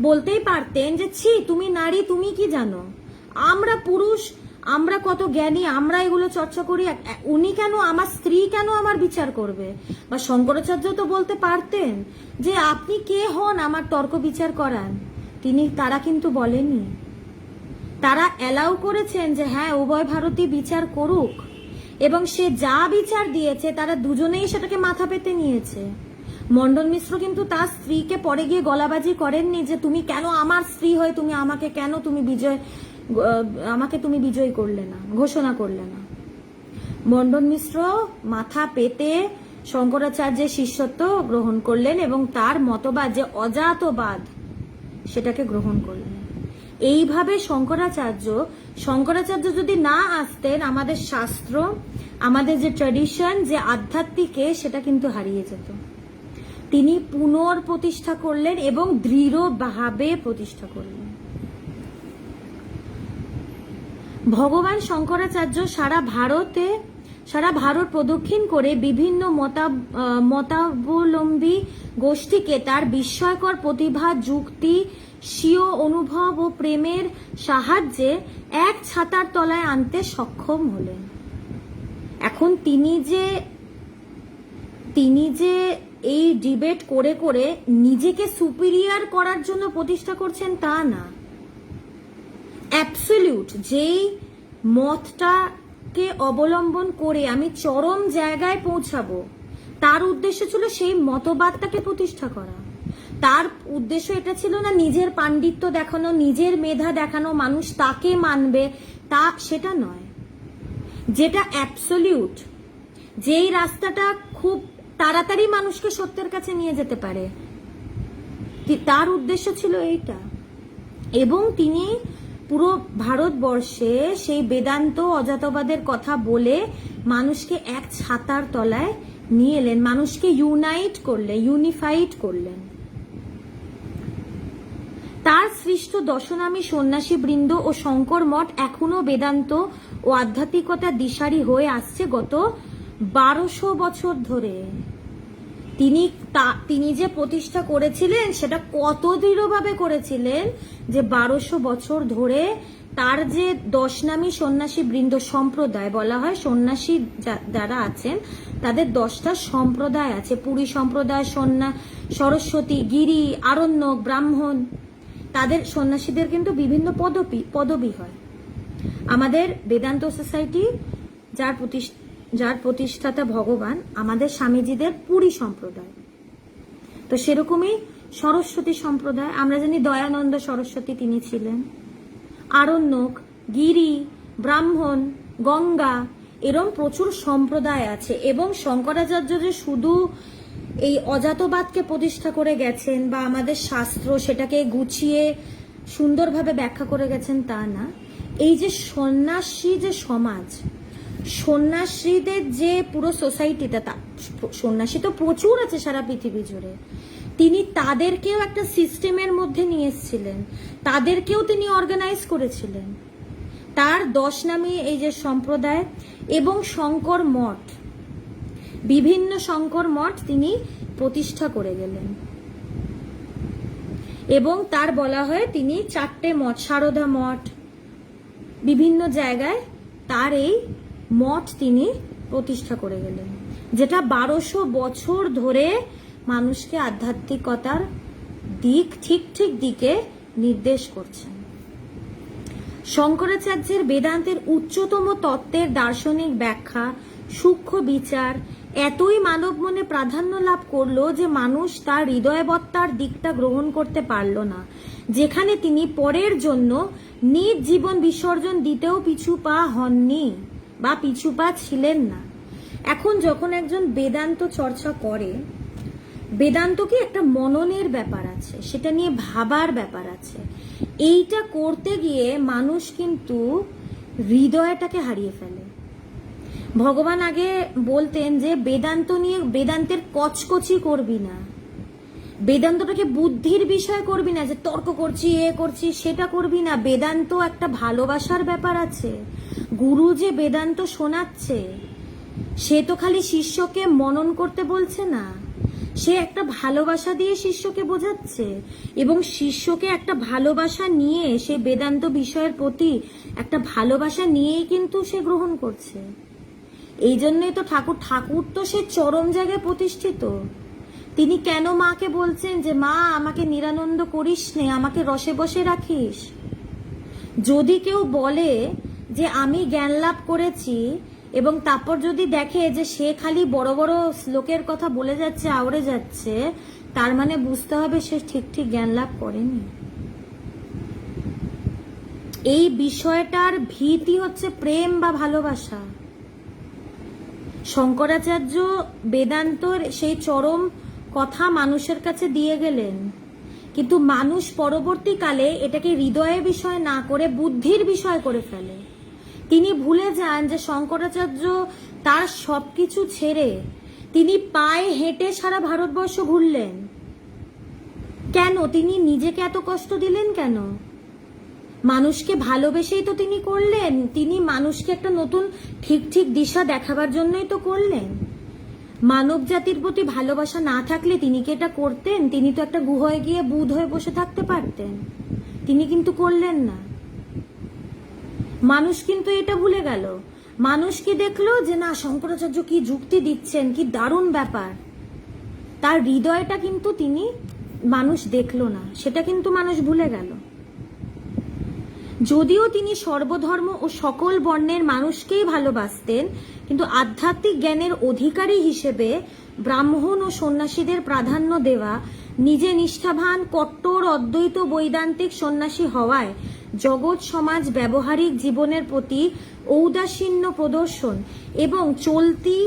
বলতেই পারতেন যে ছি তুমি নারী, তুমি কি জানো, আমরা পুরুষ, আমরা কত জ্ঞানী, আমরা এগুলো চর্চা করি, উনি কেন, আমার স্ত্রী কেন আমার বিচার করবে? বা শঙ্করাচার্য তো বলতে পারতেন যে আপনি কে হন আমার তর্ক বিচার করান। তারা কিন্তু বলেনি। তারা অ্যালাউ করেছেন যে হ্যাঁ উভয় ভারতী বিচার করুক, এবং সে যা বিচার দিয়েছে তারা দুজনেই সেটাকে মাথা পেতে নিয়েছে। মন্ডন মিশ্র কিন্তু তার স্ত্রীকে পরে গিয়ে গলাবাজি করেননি যে তুমি কেন আমার স্ত্রী হয়ে তুমি আমাকে কেন তুমি বিজয় করলে না, ঘোষণা করলে না। মন্ডন মিশ্র মাথা পেতে শঙ্করাচার্যের শিষ্যত্ব গ্রহণ করলেন এবং তার মতবাদ যে অজাতবাদ সেটাকে গ্রহণ করলেন। এইভাবে শঙ্করাচার্য যদি না আসতেন, আমাদের শাস্ত্র, আমাদের যে ট্র্যাডিশন, যে আধ্যাত্মিকে, সেটা কিন্তু হারিয়ে যেত। তিনি পুনঃপ্রতিষ্ঠা করলেন এবং দৃঢ়ভাবে প্রতিষ্ঠা করলেন। ভগবান শঙ্করাচার্য সারা ভারতে সারা ভারত প্রদক্ষিণ করে বিভিন্ন মতাবলম্বী গোষ্ঠীকে তার বিস্ময়কর প্রতিভা, যুক্তি, স্বীয় অনুভব ও প্রেমের সাহায্যে এক ছাতার তলায় আনতে সক্ষম হলেন। এখন তিনি যে এই ডিবেট করে করে নিজেকে সুপিরিয়র করার জন্য প্রতিষ্ঠা করছেন তা না। অ্যাবসলিউট যেই মতটাকে অবলম্বন করে আমি চরম জায়গায় পৌঁছাবো, তার উদ্দেশ্য ছিল সেই মতবাদটাকে প্রতিষ্ঠা করা। তার উদ্দেশ্য এটা ছিল না নিজের পাণ্ডিত্য দেখানো, নিজের মেধা দেখানো, মানুষ তাকে মানবে, সেটা নয়। যেটা অ্যাবসলিউট, যেই রাস্তাটা খুব তাড়াতাড়ি মানুষকে সত্যের কাছে নিয়ে যেতে পারে, তার উদ্দেশ্য ছিল এইটা। এবং তিনি পুরো ভারতবর্ষে সেই বেদান্ত অজাতবাদের কথা বলে মানুষকে এক ছাতার তলায় নিয়ে এলেন, মানুষকে ইউনিফাইড করলেন। তার সৃষ্ট দশনামী সন্ন্যাসী বৃন্দ ও শঙ্কর মঠ এখনো বেদান্ত ও আধ্যাত্মিকতার দিশারি হয়ে আসছে গত 1200 বছর ধরে। তিনি যে প্রতিষ্ঠা করেছিলেন সেটা কত দৃঢ়ভাবে করেছিলেন যে 1200 বছর ধরে তার যে দশনামী সন্ন্যাসী বৃন্দ সম্প্রদায় বলা হয়, সন্ন্যাসী যারা আছেন তাদের 10টা সম্প্রদায় আছে। পুরী সম্প্রদায়, সরস্বতী, গিরি, আরণ্যক, ব্রাহ্মণ, তাদের সন্ন্যাসীদের কিন্তু বিভিন্ন পদবি হয়। আমাদের বেদান্ত সোসাইটি যার প্রতিষ্ঠাতা ভগবান, আমাদের স্বামীজিদের পুরী সম্প্রদায়। তো সেরকমই সরস্বতী সম্প্রদায়, আমরা জানি দয়ানন্দ সরস্বতী তিনি ছিলেন। আরণ্যক, গিরি, ব্রাহ্মণ, গঙ্গা, এরম প্রচুর সম্প্রদায় আছে। এবং শঙ্করাচার্য যে শুধু এই অজাতবাদকে প্রতিষ্ঠা করে গেছেন বা আমাদের শাস্ত্র সেটাকে গুছিয়ে সুন্দরভাবে ব্যাখ্যা করে গেছেন তা না। এই যে সন্ন্যাসী যে সমাজ, সন্ন্যাসীদের যে পুরো সোসাইটিটা, সন্ন্যাসী তো প্রচুর আছে সারা পৃথিবী জুড়ে, তিনি তাদেরকেও একটা সিস্টেমের মধ্যে নিয়ে এসেছিলেন, তাদেরকেও তিনি অর্গানাইজ করেছিলেন। তার 10 নামী এই যে সম্প্রদায় এবং শঙ্কর মঠ, বিভিন্ন শঙ্কর মঠ তিনি প্রতিষ্ঠা করে গেলেন। এবং তার বলা হয় তিনি 4টে মঠ, সারদা মঠ, বিভিন্ন জায়গায় তার এই মঠ তিনি প্রতিষ্ঠা করে গেলেন, যেটা 1200 বছর ধরে মানুষকে আধ্যাত্মিকতার ঠিক দিকে নির্দেশ করছেন। শঙ্করাচার্যের বেদান্তের উচ্চতম তত্ত্বের দার্শনিক ব্যাখ্যা, সূক্ষ্ম বিচার এতই মানব মনে প্রাধান্য লাভ করলো যে মানুষ তার হৃদয়বত্তার দিকটা গ্রহণ করতে পারল না, যেখানে তিনি পরের জন্য নিজ জীবন বিসর্জন দিতেও পিছুপা হননি বা পিছুপা ছিলেন না। এখন যখন একজন বেদান্ত চর্চা করে, বেদান্ত কি একটা মননের ব্যাপার আছে, সেটা নিয়ে ভাবার ব্যাপার আছে। এইটা করতে গিয়ে মানুষ কিন্তু হৃদয়টাকে হারিয়ে ফেলে। ভগবান আগে বলতেন যে বেদান্ত নিয়ে বেদান্তের কচকচি করবি না, বেদান্তটাকে বুদ্ধির বিষয় করবি না, যে তর্ক করছি করছি সেটা করবি না। বেদান্ত একটা ভালোবাসার ব্যাপার আছে। গুরু যে বেদান্ত শোনাচ্ছে সে তো খালি শিষ্যকে মনন করতে বলছে না, সে একটা ভালোবাসা দিয়ে শিষ্যকে বোঝাচ্ছে এবং শিষ্যকে একটা ভালোবাসা নিয়ে সে বেদান্ত বিষয়ের প্রতি একটা ভালোবাসা নিয়েই কিন্তু সে গ্রহণ করছে। এই জন্যই তো ঠাকুর তো সে চরম জায়গায় প্রতিষ্ঠিত। তিনি কেন মাকে বলছেন যে মা আমাকে নিরানন্দ করিস নে, আমাকে রসে বসে রাখিস। যদি কেউ বলে যে আমি জ্ঞান লাভ করেছি এবং তারপর যদি দেখে যে সে খালি বড় বড় শ্লোকের কথা বলে যাচ্ছে, আওড়ে যাচ্ছে, তার মানে বুঝতে হবে সে ঠিক জ্ঞান লাভ করেনি। এই বিষয়টার ভিত্তি হচ্ছে প্রেম বা ভালোবাসা। শঙ্করাচার্য বেদান্তর সেই চরম কথা মানুষের কাছে দিয়ে গেলেন, কিন্তু মানুষ পরবর্তীকালে এটাকে হৃদয়ের বিষয় না করে বুদ্ধির বিষয় করে ফেলে। তিনি ভুলে যান যে শঙ্করাচার্য তার সবকিছু ছেড়ে তিনি পায়ে হেঁটে সারা ভারতবর্ষ ঘুরলেন। কেন তিনি নিজেকে এত কষ্ট দিলেন? কেন মানুষকে ভালোবেসেই তো তিনি করলেন, তিনি মানুষকে একটা নতুন ঠিক ঠিক দিশা দেখাবার জন্যই তো করলেন। মানব জাতির প্রতি ভালোবাসা না থাকলে তিনি কি এটা করতেন? তিনি তো একটা গুহায় গিয়ে বুঁদ হয়ে বসে থাকতে পারতেন, তিনি কিন্তু করলেন না। মানুষ কিন্তু এটা ভুলে গেল। মানুষ কি দেখলো যে না, শঙ্করাচার্য কি যুক্তি দিচ্ছেন, কি দারুণ ব্যাপার। তার হৃদয়টা কিন্তু মানুষ দেখলো না, সেটা কিন্তু মানুষ ভুলে গেল। যদিও তিনি সর্বধর্ম ও সকল বর্ণের মানুষকেই ভালোবাসতেন, কিন্তু আধ্যাত্মিক জ্ঞানের অধিকারী হিসেবে ব্রাহ্মণ ও সন্ন্যাসীদের প্রাধান্য দেওয়া, নিজে নিষ্ঠাবান কট্টর অদ্বৈত বৈদান্তিক সন্ন্যাসী হওয়ায় জগৎ সমাজ ব্যবহারিক জীবনের প্রতি ঔদাসীন্য প্রদর্শন এবং চলতি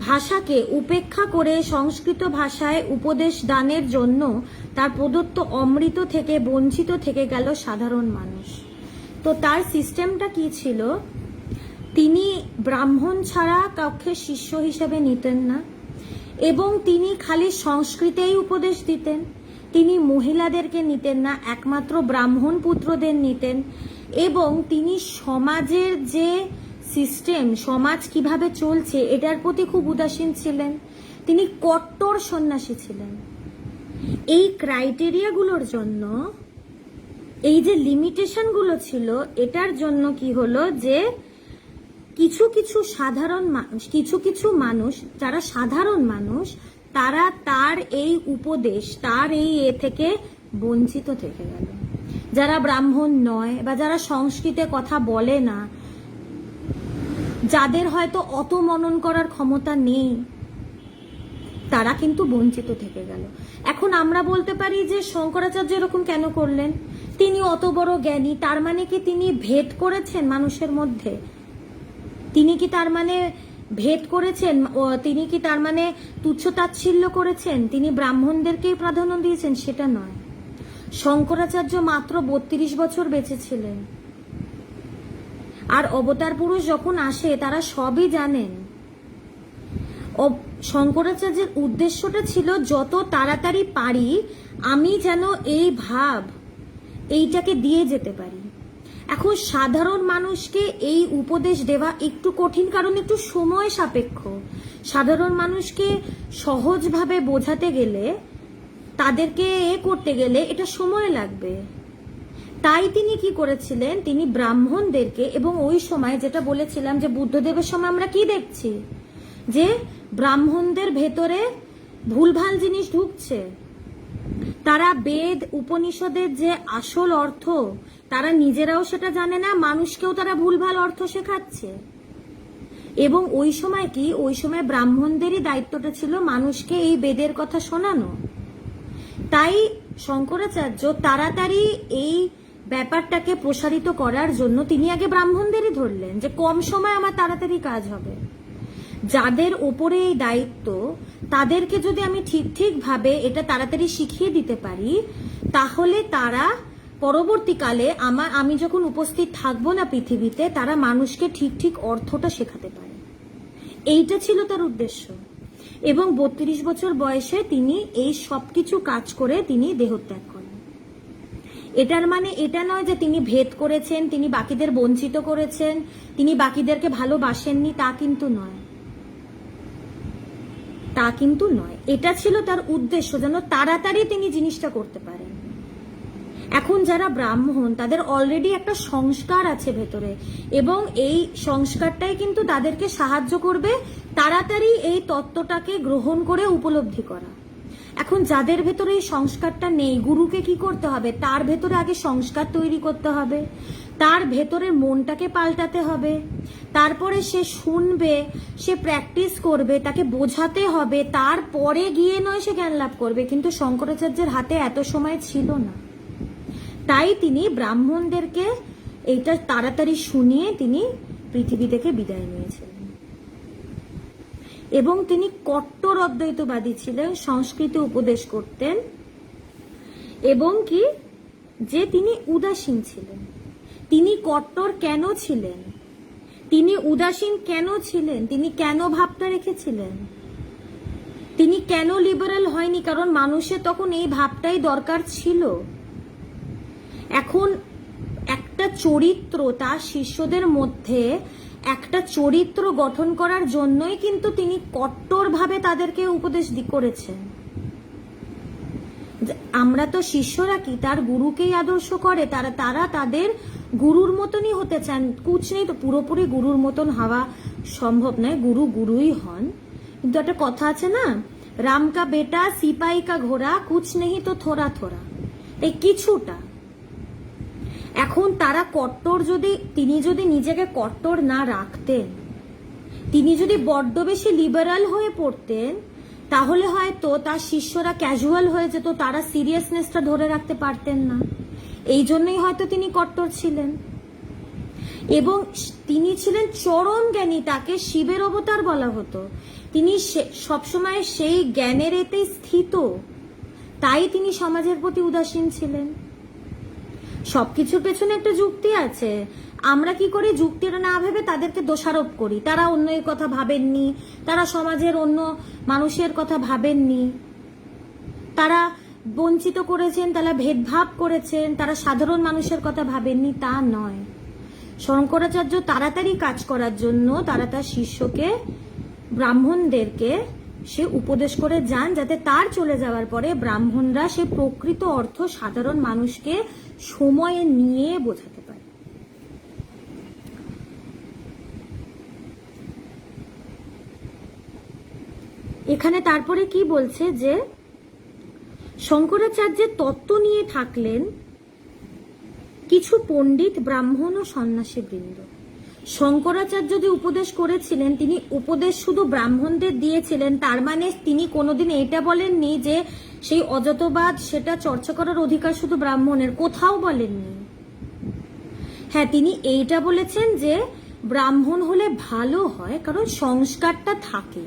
ভাষাকে উপেক্ষা করে সংস্কৃত ভাষায় উপদেশ দানের জন্য তার প্রদত্ত অমৃত থেকে বঞ্চিত থেকে গেল সাধারণ মানুষ। তো তার সিস্টেমটা কি ছিল? তিনি ব্রাহ্মণ ছাড়া কাউকে শিষ্য হিসেবে নিতেন না, এবং তিনি খালি সংস্কৃতেই উপদেশ দিতেন। তিনি মহিলাদেরকে নিতেন না, একমাত্র ব্রাহ্মণ পুত্রদের নিতেন। এবং তিনি সমাজের যে সিস্টেম, সমাজ কিভাবে চলছে এটার প্রতি খুব উদাসীন ছিলেন। তিনি কট্টর সন্ন্যাসী ছিলেন। এই ক্রাইটেরিয়াগুলোর জন্য, এই যে লিমিটেশনগুলো ছিল, এটার জন্য কি হলো যে কিছু কিছু মানুষ যারা সাধারণ মানুষ, তারা তার এই উপদেশ, তার এই থেকে বঞ্চিত থেকে গেল। যারা ব্রাহ্মণ নয় বা যারা সংস্কৃতে কথা বলে না, যাদের হয়তো অত মনন করার ক্ষমতা নেই, তারা কিন্তু বঞ্চিত থেকে গেল। এখন আমরা বলতে পারি যে শঙ্করাচার্য এরকম কেন করলেন? তিনি অত বড় জ্ঞানী, তার মানে কি তিনি ভেদ করেছেন মানুষের মধ্যে? তিনি কি তার মানে ভেদ করেছেন? তিনি কি তার মানে তুচ্ছ তাচ্ছিল্য করেছেন? তিনি ব্রাহ্মণদেরকেই প্রাধান্য দিয়েছেন? সেটা নয়। শঙ্করাচার্য মাত্র 32 বছর বেঁচে ছিলেন, আর অবতার পুরুষ যখন আসে তারা সবই জানেন। শঙ্করাচার্যের উদ্দেশ্যটা ছিল যত তাড়াতাড়ি পারি আমি যেন এই ভাব এইটাকে দিয়ে যেতে পারি। এখন সাধারণ মানুষকে এই উপদেশ দেওয়া একটু কঠিন, কারণ একটু সময় সাপেক্ষ। সাধারণ মানুষকে সহজভাবে বোঝাতে গেলে, তাদেরকে করতে গেলে এটা সময় লাগবে। তাই তিনি কি করেছিলেন? তিনি ব্রাহ্মণদেরকে, এবং ওই সময় যেটা বলেছিলাম যে বুদ্ধদেবের সময় আমরা কি দেখছি, যে ব্রাহ্মণদের ভেতরে ভুলভাল জিনিস ঢুকছে। তারা বেদ উপনিষদের যে আসল অর্থ তারা নিজেরাও সেটা জানে না, মানুষকেও তারা ভুলভাল অর্থ শেখাচ্ছে। এবং ওই সময় কি, ওই সময় ব্রাহ্মণদেরই দায়িত্বটা ছিল মানুষকে এই বেদের কথা শোনানো। তাই শঙ্করাচার্য তাড়াতাড়ি এই ব্যাপারটাকে প্রসারিত করার জন্য তিনি আগে ব্রাহ্মণদেরই ধরলেন, যে কম সময় আমার তাড়াতাড়ি কাজ হবে। যাদের ওপরে এই দায়িত্ব, তাদেরকে যদি আমি ঠিক ভাবে এটা তাড়াতাড়ি শিখিয়ে দিতে পারি, তাহলে তারা পরবর্তীকালে আমি যখন উপস্থিত থাকবো না পৃথিবীতে, তারা মানুষকে ঠিক অর্থটা শেখাতে পারে। এইটা ছিল তার উদ্দেশ্য। এবং 32 বছর বয়সে তিনি এই সবকিছু কাজ করে তিনি দেহত্যাগ করেন। এটার মানে এটা নয় যে তিনি ভেদ করেছেন, তিনি বাকিদের বঞ্চিত করেছেন, তিনি বাকিদেরকে ভালোবাসেননি, তা কিন্তু নয়। এটা ছিল তার উদ্দেশ্য, যেন তাড়াতাড়ি তিনি জিনিসটা করতে পারেন। এখন যারা ব্রাহ্মণ, তাদের অলরেডি একটা সংস্কার আছে ভেতরে, এবং এই সংস্কারটাই কিন্তু তাদেরকে সাহায্য করবে তাড়াতাড়ি এই তত্ত্বটাকে গ্রহণ করে উপলব্ধি করা। এখন যাদের ভেতরে এই সংস্কারটা নেই, গুরুকে কি করতে হবে? তার ভেতরে আগে সংস্কার তৈরি করতে হবে, তার ভেতরের মনটাকে পাল্টাতে হবে, তারপরে সে শুনবে, সে প্র্যাকটিস করবে, তাকে বোঝাতে হবে, তারপরে গিয়ে নয় সে জ্ঞান লাভ করবে। কিন্তু শঙ্করাচার্যের হাতে এত সময় ছিল না, তাই তিনি ব্রাহ্মণদেরকে এইটা তাড়াতাড়ি শুনিয়ে তিনি পৃথিবী থেকে বিদায় নিয়েছিলেন। এবং তিনি কট্টর অদ্বৈতবাদী ছিলেন, সংস্কৃতে উপদেশ করতেন, এবং কি যে তিনি উদাসীন ছিলেন। তিনি কট্টর কেন ছিলেন? তিনি উদাসীন কেন ছিলেন? তিনি কেন ভাবটা রেখেছিলেন? তিনি কেন লিবারাল হয়নি? কারণ মানুষের তখন এই ভাবটাই দরকার ছিল। এখন একটা চরিত্র, তার শিষ্যদের মধ্যে একটা চরিত্র গঠন করার জন্যই কিন্তু তিনি কট্টরভাবে তাদেরকে উপদেশ করেছেন। আমরা তো শিষ্যরা কি তার গুরুকেই আদর্শ করে, তারা তাদের গুরুর মতনই হতে চান। কুচ নেই তো, পুরোপুরি গুরুর মতন হওয়া সম্ভব নয়, গুরু গুরুই হন। কিন্তু একটা কথা আছে না, রাম কা বেটা সিপাই কা ঘোড়া, কুচ নেই তো থোড়া থোড়া, এই কিছুটা। এখন তারা কট্টর, তিনি যদি নিজেকে কট্টর না রাখতেন, তিনি যদি বড্ড বেশি লিবারাল হয়ে পড়তেন, তাহলে হয়তো তার শিষ্যরা ক্যাজুয়াল হয়ে যেত, তারা সিরিয়াসনেসটা ধরে রাখতে পারতেন না। এই জন্যই হয়তো তিনি কট্টর ছিলেন। এবং তিনি ছিলেন চরম জ্ঞানী, তাকে শিবের অবতার বলা হতো। তিনি সবসময় সেই জ্ঞানের এতে স্থিত, তাই তিনি সমাজের প্রতি উদাসীন ছিলেন। সবকিছুর পেছনে একটা যুক্তি আছে। আমরা কি করি, যুক্তিটা না ভেবে তাদেরকে দোষারোপ করি, তারা অন্যের কথা ভাবেননি, তারা সমাজের অন্য মানুষের কথা ভাবেননি, তারা বঞ্চিত করেছেন, তারা ভেদভাব করেছেন, তারা সাধারণ মানুষের কথা ভাবেননি। তা নয়, শঙ্করাচার্য তাড়াতাড়ি কাজ করার জন্য তারা তার শিষ্যকে, ব্রাহ্মণদেরকে সে উপদেশ করে যান, যাতে তার চলে যাওয়ার পরে ব্রাহ্মণরা সে প্রকৃত অর্থ সাধারণ মানুষকে সময়ে নিয়ে বোঝাতে পারে। এখানে তারপরে কি বলছে যে শঙ্করাচার্যের তত্ত্ব নিয়ে থাকলেন কিছু পণ্ডিত, ব্রাহ্মণ ও সন্ন্যাসী বৃন্দ। শঙ্করাচার্য যে উপদেশ করেছিলেন, তিনি উপদেশ শুধু ব্রাহ্মণদের দিয়েছিলেন, তার মানে তিনি কোনোদিন এটা বলেননি যে সেই অজাতবাদ সেটা চর্চা করার অধিকার শুধু ব্রাহ্মণের, কোথাও বলেননি। হ্যাঁ, তিনি এইটা বলেছেন যে ব্রাহ্মণ হলে ভালো হয়, কারণ সংস্কারটা থাকে,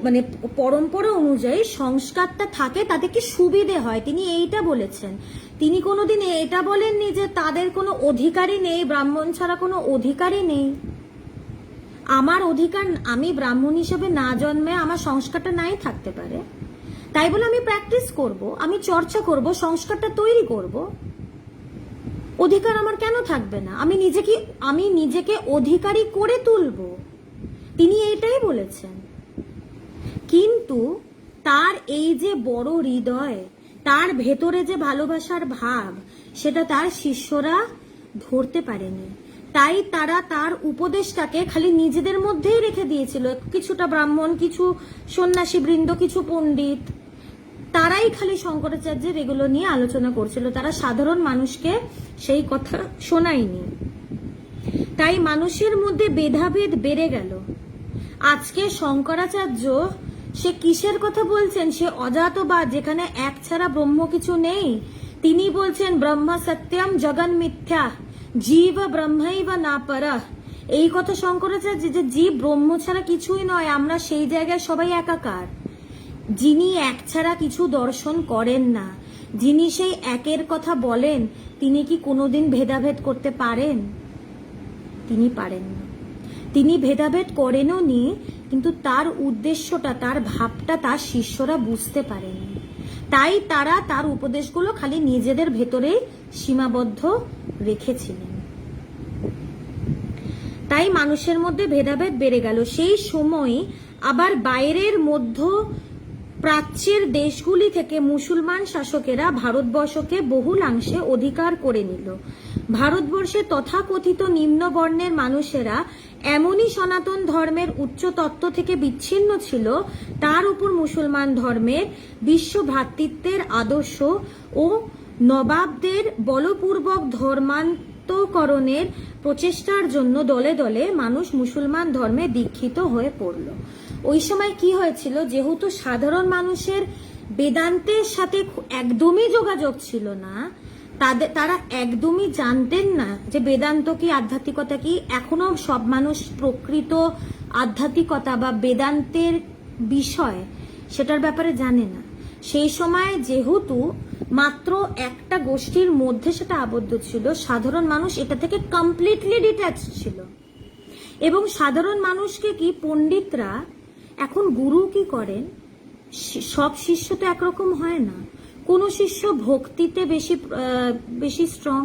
মানে পরম্পরা অনুযায়ী সংস্কারটা থাকে, তাতে কি সুবিধে হয়, তিনি এইটা বলেছেন। তিনি কোনোদিন এটা বলেননি যে তাদের কোনো অধিকারই নেই, ব্রাহ্মণ ছাড়া কোনো অধিকারই নেই। আমার অধিকার, আমি ব্রাহ্মণ হিসেবে না জন্মে আমার সংস্কারটা নাই থাকতে পারে, তাই বলে আমি প্র্যাকটিস করব, আমি চর্চা করব, সংস্কারটা তৈরি করব, অধিকার আমার কেন থাকবে না? আমি নিজেকে অধিকারী করে তুলব, তিনি এইটাই বলেছেন। কিন্তু তার এই যে বড় হৃদয়, তার ভেতরে যে ভালোবাসার ভাব, সেটা তার শিষ্যরা ধরতে পারেনি। তাই তারা তার উপদেশটাকে খালি নিজেদের মধ্যেই রেখে দিয়েছিল। কিছুটা ব্রাহ্মণ, কিছু সন্ন্যাসী বৃন্দ, কিছু পণ্ডিত, তারাই খালি শঙ্করাচার্যের এগুলো নিয়ে আলোচনা করছিল, তারা সাধারণ মানুষকে সেই কথা শোনায়নি। তাই মানুষের মধ্যে ভেদাভেদ বেড়ে গেল। আজকে শঙ্করাচার্য সে কিসের কথা বলছেন? সে অজাতবাদ, যেখানে এক ছাড়া ব্রহ্ম কিছু নেই। তিনি বলছেন ব্রহ্ম সত্যম জগন মিথ্যা, জীব ব্রহ্মৈব না পরঃ। এই কথা শঙ্করাচার্য, যে জীব ব্রহ্ম ছাড়া কিছুই নয়, আমরা সেই জায়গায় সবাই একাকার। যিনি এক ছাড়া কিছু দর্শন করেন না, যিনি সেই একের কথা বলেন, তিনি কি কোনোদিন ভেদাভেদ করতে পারেন? তিনি পারেন না। তিনি ভেদাভেদ করেনও নি, কিন্তু তার উদ্দেশ্যটা, তার ভাবটা তার শিষ্যরা বুঝতে পারেনি। তাই তারা তার উপদেশগুলো খালি নিজেদের ভেতরে সীমাবদ্ধ রেখেছিলেন। তাই মানুষের মধ্যে ভেদাভেদ বেড়ে গেল। সেই সময় আবার বাইরের মধ্য প্রাচ্যের দেশগুলি থেকে মুসলমান শাসকেরা ভারতবর্ষকে বহুলাংশে অধিকার করে নিল। ভারতবর্ষে তথাকথিত নিম্ন বর্ণের মানুষেরা এমনই সনাতন ধর্মের উচ্চ তত্ত্ব থেকে বিচ্ছিন্ন ছিল, তার উপর মুসলমান ধর্মের বিশ্ব ভ্রাতৃত্বের আদর্শ ও নবাবদের বলপূর্বক ধর্মান্তকরণের প্রচেষ্টার জন্য দলে দলে মানুষ মুসলমান ধর্মে দীক্ষিত হয়ে পড়ল। ওই সময় কি হয়েছিল, যেহেতু সাধারণ মানুষের বেদান্তের সাথে একদমই যোগাযোগ ছিল না, তারা একদমই জানতেন না যে বেদান্ত কি, আধ্যাত্মিকতা কি। এখনো সব মানুষ প্রকৃত আধ্যাত্মিকতা বা বেদান্তের বিষয় সেটার ব্যাপারে জানে না। সেই সময় যেহেতু মাত্র একটা গোষ্ঠীর মধ্যে সেটা আবদ্ধ ছিল, সাধারণ মানুষ এটা থেকে কমপ্লিটলি ডিট্যাচ ছিল। এবং সাধারণ মানুষকে কি পণ্ডিতরা, এখন গুরু কি করেন, সব শিষ্য তো একরকম হয় না। কোনো শিষ্য ভক্তিতে বেশি স্ট্রং,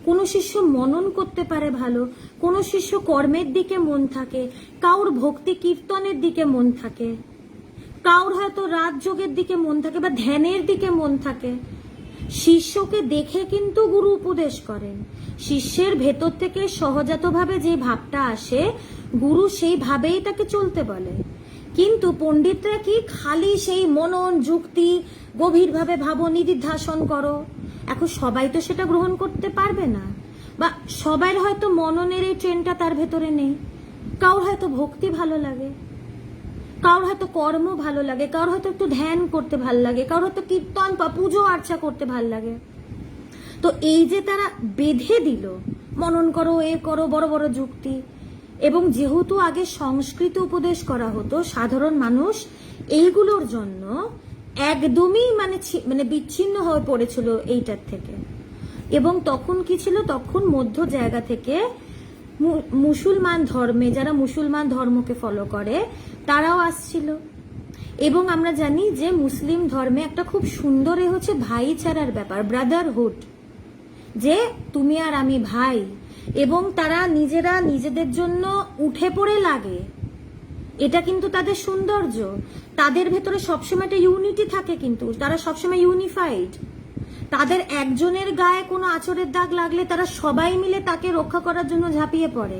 কোনো শিষ্য মনন করতে পারে ভালো, কোনো শিষ্য কর্মের দিকে মন থাকে, কাউর ভক্তি কীর্তনের দিকে মন থাকে, কাউর হয়তো রাজযোগের দিকে মন থাকে বা ধ্যানের দিকে মন থাকে। শিষ্যকে দেখে কিন্তু গুরু উপদেশ করেন। শিষ্যের ভেতর থেকে সহজাতভাবে যে ভাবটা আসে, গুরু সেই ভাবেই তাকে চলতে বলে। কিন্তু পণ্ডিতরা কি খালি সেই মনন যুক্তি, গভীরভাবে ভাবো, নিদিধ্যাসন করো। এখন সবাই তো সেটা গ্রহণ করতে পারবে না, বা সবার হয়তো মননের এই ট্রেনটা তার ভেতরে নেই। কাউর হয়তো ভক্তি ভালো লাগে, কারোর হয়তো কর্ম ভালো লাগে, কারোর হয়তো একটু ধ্যান করতে ভালো লাগে, কারোর হয়তো কীর্তন বা পুজো আর্চা করতে ভালো লাগে। তো এই যে তারা বেঁধে দিল, মনন করো, এ করো, বড় বড় যুক্তি, এবং যেহেতু আগে সংস্কৃত উপদেশ করা হতো, সাধারণ মানুষ এইগুলোর জন্য একদমই মানে বিচ্ছিন্ন হয়ে পড়েছিল এইটার থেকে। এবং তখন কি ছিল, তখন মধ্য জায়গা থেকে মুসলমান ধর্মে, যারা মুসলমান ধর্মকে ফলো করে তারাও আসছিল। এবং আমরা জানি যে মুসলিম ধর্মে একটা খুব সুন্দর হচ্ছে ভাইচারার ব্যাপার, ব্রাদারহুড, যে তুমি আর আমি ভাই, এবং তারা নিজেরা নিজেদের জন্য উঠে পড়ে লাগে। এটা কিন্তু তাদের সৌন্দর্য। তাদের ভেতরে সবসময় একটা ইউনিটি থাকে, কিন্তু তারা সবসময় ইউনিফাইড। তাদের একজনের গায়ে কোনো আঁচড়ের দাগ লাগলে তারা সবাই মিলে তাকে রক্ষা করার জন্য ঝাঁপিয়ে পড়ে।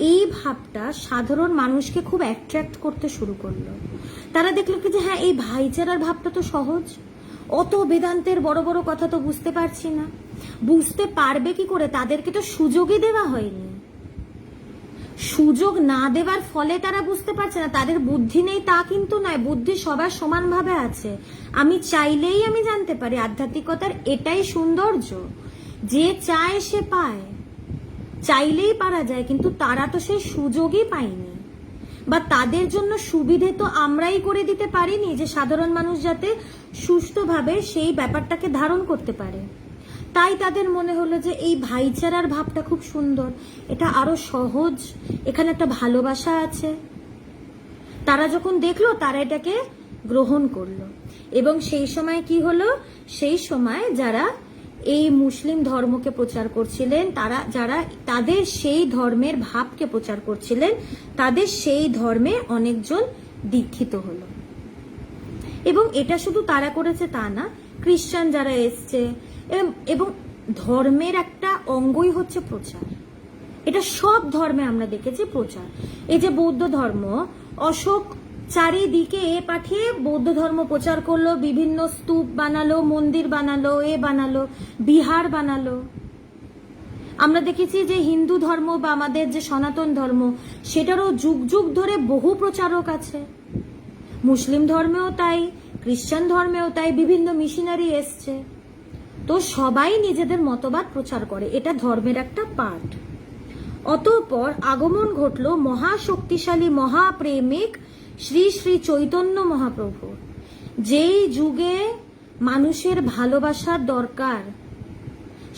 এই ভাবটা সাধারণ মানুষকে খুব অ্যাট্রাক্ট করতে শুরু করলো। তারা দেখলো কি যে হ্যাঁ, এই ভাইচারার ভাবটা তো সহজ, অত বেদান্তের বড় বড় কথা তো বুঝতে পারছি না। বুঝতে পারবে কি করে? তাদেরকে তো সুযোগই দেওয়া হয়নি। সুযোগ না দেওয়ার ফলে তারা বুঝতে পারছে না। তাদের বুদ্ধি নেই তা কিন্তু নয়, বুদ্ধি সবার সমানভাবে আছে। আমি চাইলেই আমি জানতে পারি। আধ্যাত্মিকতার এটাই সৌন্দর্য, যে চায় সে পায়, চাইলেই পারা যায়। কিন্তু তারা তো সেই সুযোগই পায়নি, বা তাদের জন্য সুবিধে তো আমরাই করে দিতে পারিনি, যে সাধারণ মানুষ যাতে সুস্থভাবে সেই ব্যাপারটাকে ধারণ করতে পারে। তাই তাদের মনে হলো যে এই ভাইচারার ভাবটা খুব সুন্দর, এটা আরো সহজ, এখানে একটা ভালোবাসা আছে। তারা যখন দেখলো, তারা এটাকে গ্রহণ করলো। এবং সেই সময় কি হলো, সেই সময় যারা এই মুসলিম ধর্মকে প্রচার করছিলেন, যারা তাদের সেই ধর্মের ভাবকে প্রচার করছিলেন, তাদের সেই ধর্মে অনেকজন দীক্ষিত হলো। এবং এটা শুধু তারা করেছে তা না, খ্রিস্টান যারা এসছে, এবং ধর্মের একটা অঙ্গই হচ্ছে প্রচার। এটা সব ধর্মে আমরা দেখেছি প্রচার। এই যে বৌদ্ধ ধর্ম, অশোক চারিদিকে পাঠিয়ে বৌদ্ধ ধর্ম প্রচার করলো, বিভিন্ন স্তূপ বানালো, মন্দির বানালো, বানালো, বিহার বানালো। আমরা দেখেছি যে হিন্দু ধর্ম বা আমাদের যে সনাতন ধর্ম, সেটারও যুগ যুগ ধরে বহু প্রচারক আছে। মুসলিম ধর্মেও তাই, খ্রিস্টান ধর্মেও তাই, বিভিন্ন মিশনারি এসছে। তো সবাই নিজেদের মতবাদ প্রচার করে, এটা ধর্মের একটা পার্ট। অতঃপর আগমন ঘটলো মহাশক্তিশালী মহাপ্রেমিক শ্রী শ্রী চৈতন্য মহাপ্রভু। যেই যুগে মানুষের ভালোবাসার দরকার,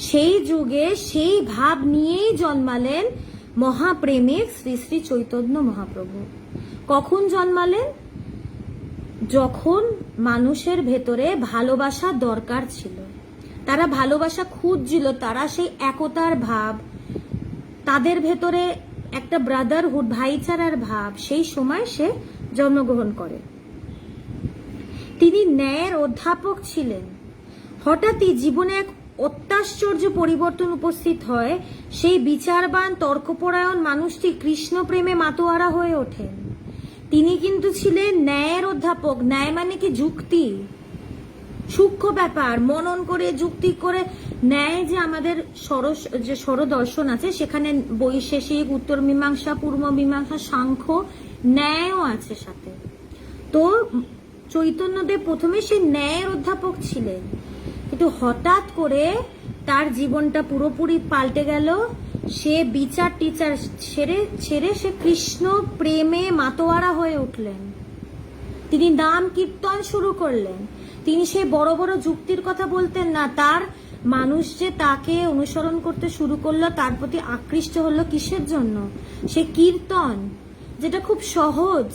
সেই যুগে সেই ভাব নিয়েই জন্মালেন মহাপ্রেমিক শ্রী শ্রী চৈতন্য মহাপ্রভু। কখন জন্মালেন? যখন মানুষের ভেতরে ভালোবাসার দরকার ছিল, তারা ভালোবাসা খুঁজছিল, তারা সেই একতার ভাব, তাদের ভেতরে একটা ব্রাদারহুড, ভাইচারার ভাব, সেই সময় সে জন্মগ্রহণ করে। তিনি ন্যায়ের অধ্যাপক ছিলেন। হঠাৎই জীবনে এক অত্যাশ্চর্য পরিবর্তন উপস্থিত হয়। সেই বিচারবান তর্কপরায়ণ মানুষটি কৃষ্ণ প্রেমে মাতোয়ারা হয়ে ওঠেন। তিনি কিন্তু ছিলেন ন্যায়ের অধ্যাপক। ন্যায় মানে কি? যুক্তি, সূক্ষ্ম ব্যাপার, মনন করে যুক্তি করে। ন্যায় যে আমাদের যে স্বরদর্শন আছে, সেখানে বৈশেষিক, উত্তর মীমাংসা, পূর্ব মীমাংসা, সাংখ্য, ন্যায়ও আছে সাথে। তো চৈতন্যদেব প্রথমে সেই ন্যায়ের অধ্যাপক ছিলেন, কিন্তু হঠাৎ করে তার জীবনটা পুরোপুরি পাল্টে গেল। সে বিচার টিচার ছেড়ে সে কৃষ্ণ প্রেমে মাতোয়ারা হয়ে উঠলেন। তিনি নাম কীর্তন শুরু করলেন। তিনি সে বড় বড় যুক্তির কথা বলতেন না। তার মানুষ যে তাকে অনুসরণ করতে শুরু করলো, তার প্রতি আকৃষ্ট হলো কিসের জন্য? সে কীর্তন, যেটা খুব সহজ।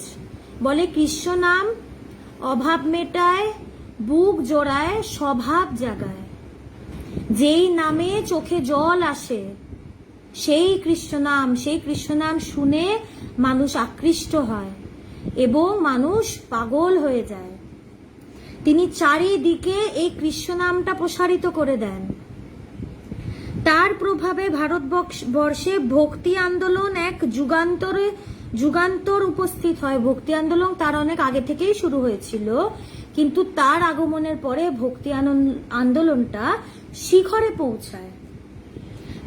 বলে কৃষ্ণ নাম অভাব মেটায়, বুক জোড়ায়, স্বভাব জাগায়। যেই নামে চোখে জল আসে সেই কৃষ্ণ নাম শুনে মানুষ আকৃষ্ট হয় এবং মানুষ পাগল হয়ে যায়। তিনি চারিদিকে এই কৃষ্ণ নামটা প্রসারিত করে দেন। তার প্রভাবে ভারতবর্ষে ভক্তি আন্দোলন এক যুগান্তর উপস্থিত হয়। ভক্তি আন্দোলন তার অনেক আগে থেকেই শুরু হয়েছিল, কিন্তু তার আগমনের পরে ভক্তি আন্দোলনটা শিখরে পৌঁছায়।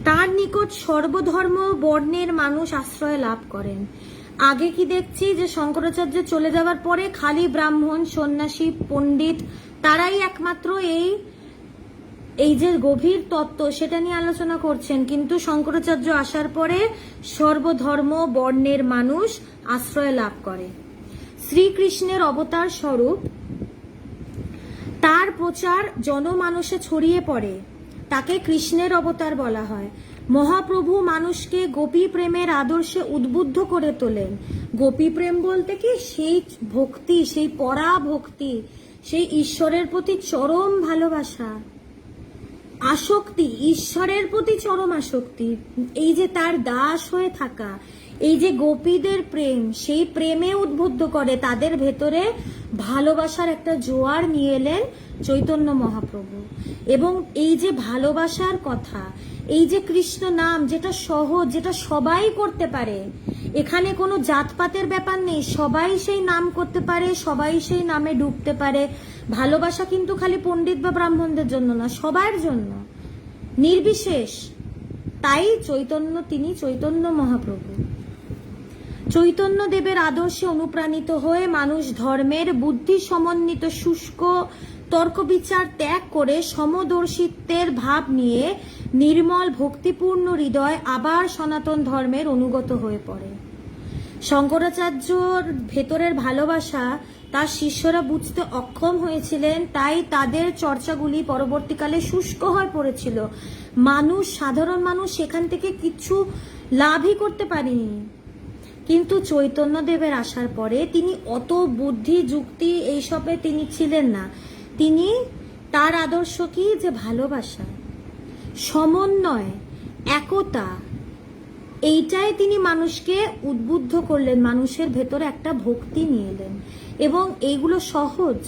তার নিকট সর্বধর্ম বর্ণের মানুষ আশ্রয় লাভ করেন। আগে কি দেখছি যে শঙ্করাচার্য চলে যাওয়ার পরে খালি ব্রাহ্মণ, সন্ন্যাসী, পণ্ডিত তারাই একমাত্র এই যে গভীর তত্ত্ব সেটা নিয়ে আলোচনা করছেন, কিন্তু শঙ্করাচার্য আসার পরে সর্বধর্ম বর্ণের মানুষ আশ্রয় লাভ করে। শ্রীকৃষ্ণের অবতার স্বরূপ তার প্রচার জনমানসে ছড়িয়ে পড়ে, তাকে কৃষ্ণের অবতার বলা হয়। মহাপ্রভু মানুষকে গোপী প্রেমের আদর্শে উদ্বুদ্ধ করে তোলেন। গোপী প্রেম বলতে কি সেই ভক্তি, সেই পরাভক্তি, সেই ঈশ্বরের প্রতি চরম ভালোবাসা, আসক্তি, ঈশ্বরের প্রতি চরম আসক্তি, এই যে তার দাস হয়ে থাকা, এই যে গোপীদের প্রেম, সেই প্রেমে উদ্বুদ্ধ করে। তাদের ভেতরে ভালোবাসার একটা জোয়ার নিয়ে এলেন চৈতন্য মহাপ্রভু। এবং এই যে ভালোবাসার কথা, এই যে কৃষ্ণ নাম যেটা সহজ, যেটা সবাই করতে পারে, এখানে কোনো জাতপাতের ব্যাপার নেই, সবাই সেই নাম করতে পারে, সবাই সেই নামে ডুবতে পারে। ভালোবাসা কিন্তু খালি পণ্ডিত বা ব্রাহ্মণদের জন্য না, সবার জন্য, নির্বিশেষ। তাই তিনি চৈতন্য মহাপ্রভু। চৈতন্য দেবের আদর্শে অনুপ্রাণিত হয়ে মানুষ ধর্মের বুদ্ধি সমন্বিত শুষ্ক তর্ক বিচার ত্যাগ করে সমদর্শিত্বের ভাব নিয়ে নির্মল ভক্তিপূর্ণ হৃদয় আবার সনাতন ধর্মের অনুগত হয়ে পড়ে। শঙ্করাচার্যর ভেতরের ভালোবাসা তার শিষ্যরা বুঝতে অক্ষম হয়েছিলেন, তাই তাদের চর্চাগুলি পরবর্তীকালে শুষ্ক হয়ে পড়েছিল। সাধারণ মানুষ সেখান থেকে কিছু লাভই করতে পারেনি। কিন্তু চৈতন্যদেবের আসার পরে তিনি অত বুদ্ধি যুক্তি এইসবে তিনি ছিলেন না। তার আদর্শ কি, যে ভালোবাসা, সমন্বয়, একতা, এইটাই তিনি মানুষকে উদ্বুদ্ধ করলেন, মানুষের ভেতরে একটা ভক্তি নিয়ে এলেন। এবং এইগুলো সহজ।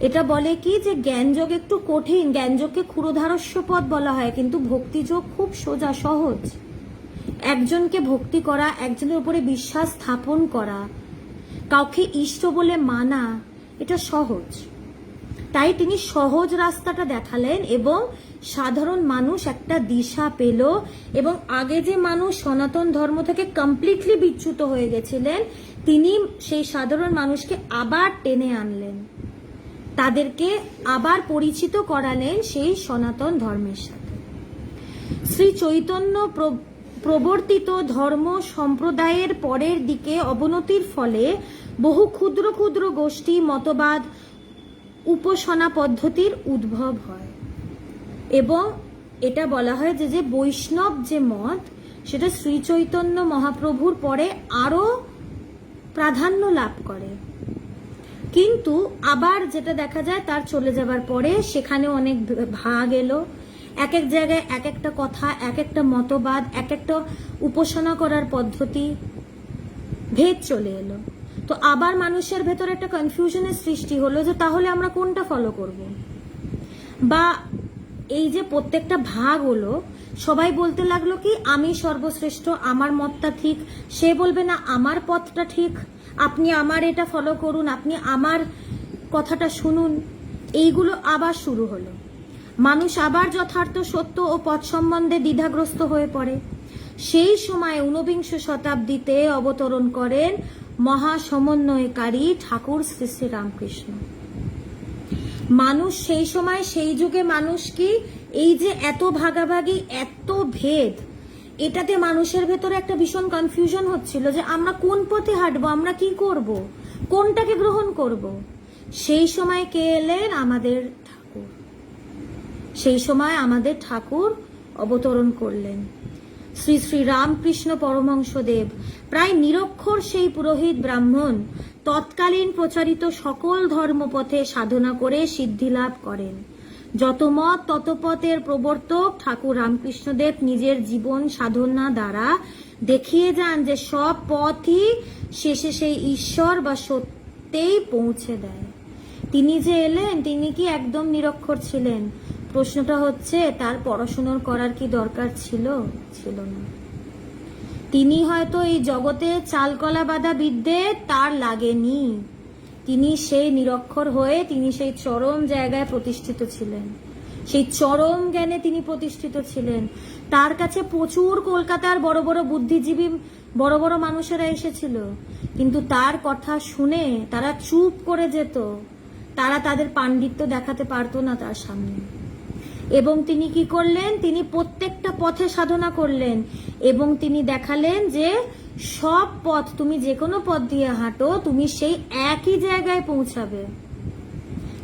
এটা বলে কি যে জ্ঞানযোগ একটু কঠিন, জ্ঞানযোগকে ক্ষুরধারস্য পথ বলা হয়, কিন্তু ভক্তিযোগ খুব সোজা সহজ। একজনকে ভক্তি করা, একজনের উপরে বিশ্বাস স্থাপন করা, কাউকে ইষ্ট বলে মানা, এটা সহজ। তাই তিনি সহজ রাস্তাটা দেখালেন এবং সাধারণ মানুষ একটা দিশা পেল। এবং আগে যে মানুষ সনাতন ধর্ম থেকে কমপ্লিটলি বিচ্যুত হয়ে গেছিলেন, তিনি সেই সাধারণ মানুষকে আবার টেনে আনলেন, তাদেরকে আবার পরিচিত করালেন সেই সনাতন ধর্মের সাথে। শ্রী চৈতন্য প্রবর্তিত ধর্ম সম্প্রদায়ের পরের দিকে অবনতির ফলে বহু ক্ষুদ্র ক্ষুদ্র গোষ্ঠী, মতবাদ, উপাসনা পদ্ধতির উদ্ভব হয়। এবং এটা বলা হয় যে বৈষ্ণব যে মত, সেটা শ্রী চৈতন্য মহাপ্রভুর পরে আরো প্রাধান্য লাভ করে। কিন্তু আবার যেটা দেখা যায়, তার চলে যাবার পরে সেখানে অনেক ভাগ এলো, এক এক জায়গায় এক একটা কথা, এক একটা মতবাদ, এক একটা উপাসনা করার পদ্ধতি, ভেদ চলে এলো। তো আবার মানুষের ভেতরে একটা কনফিউশনের সৃষ্টি হলো যে তাহলে আমরা কোনটা ফলো করব। বা এই যে প্রত্যেকটা ভাগ হলো, সবাই বলতে লাগলো কি আমি সর্বশ্রেষ্ঠ, আমার মতটা ঠিক, সে বলবে না আমার পথটা ঠিক, আপনি আমার এটা ফলো করুন, আপনি আমার কথাটা শুনুন। এইগুলো আবার শুরু হলো। মানুষ আবার যথার্থ সত্য ও পথ সম্বন্ধে দ্বিধাগ্রস্ত হয়ে পড়ে। সেই সময় ঊনবিংশ শতাব্দীতে অবতরণ করেন মহাসমন্বয়কারী ঠাকুর শ্রী শ্রী রামকৃষ্ণ। মানুষ সেই সময়, সেই যুগে মানুষ কি, এই যে এত ভাগাভাগি, এত ভেদ, এটাতে মানুষের ভেতরে একটা ভীষণ কনফিউশন হচ্ছিল যে আমরা কোন পথে হাঁটবো, আমরা কি করব, কোনটাকে গ্রহণ করব। সেই সময় কে এলেন? আমাদের ঠাকুর। সেই সময় আমাদের ঠাকুর অবতরণ করলেন। শ্রী শ্রী রামকৃষ্ণ পরমহংসদেব প্রায় নিরক্ষর সেই পুরোহিত ব্রাহ্মণ তৎকালীন প্রচারিত সকল ধর্মপথে সাধনা করে সিদ্ধি লাভ করেন। যত মত তত পথের প্রবর্তক ঠাকুর রামকৃষ্ণদেব নিজের জীবন সাধনা দ্বারা দেখিয়ে যান যে সব পথই শেষে সেই ঈশ্বর বা সত্যেই পৌঁছে দেয়। তিনি যে এলেন তিনি কি একদম নিরক্ষর ছিলেন? প্রশ্নটা হচ্ছে তার পড়াশোনার করার কি দরকার ছিল? ছিল না। তিনি হয়তো এই জগতে চালকলা বাঁধা বিদ্যে তার লাগেনি, তিনি সেই নিরক্ষর হয়ে তিনি সেই চরম জায়গায় প্রতিষ্ঠিত ছিলেন, সেই চরম জ্ঞানে তিনি প্রতিষ্ঠিত ছিলেন। তার কাছে প্রচুর কলকাতার বড় বড় বুদ্ধিজীবী বড় বড় মানুষেরা এসেছিল, কিন্তু তার কথা শুনে তারা চুপ করে যেত, তারা তাদের পাণ্ডিত্য দেখাতে পারতো না তার সামনে। এবং তিনি কি করলেন? তিনি প্রত্যেকটা পথে সাধনা করলেন এবং তিনি দেখালেন যে সব পথ, তুমি যে কোনো পথ দিয়ে হাঁটো তুমি সেই একই জায়গায় পৌঁছাবে।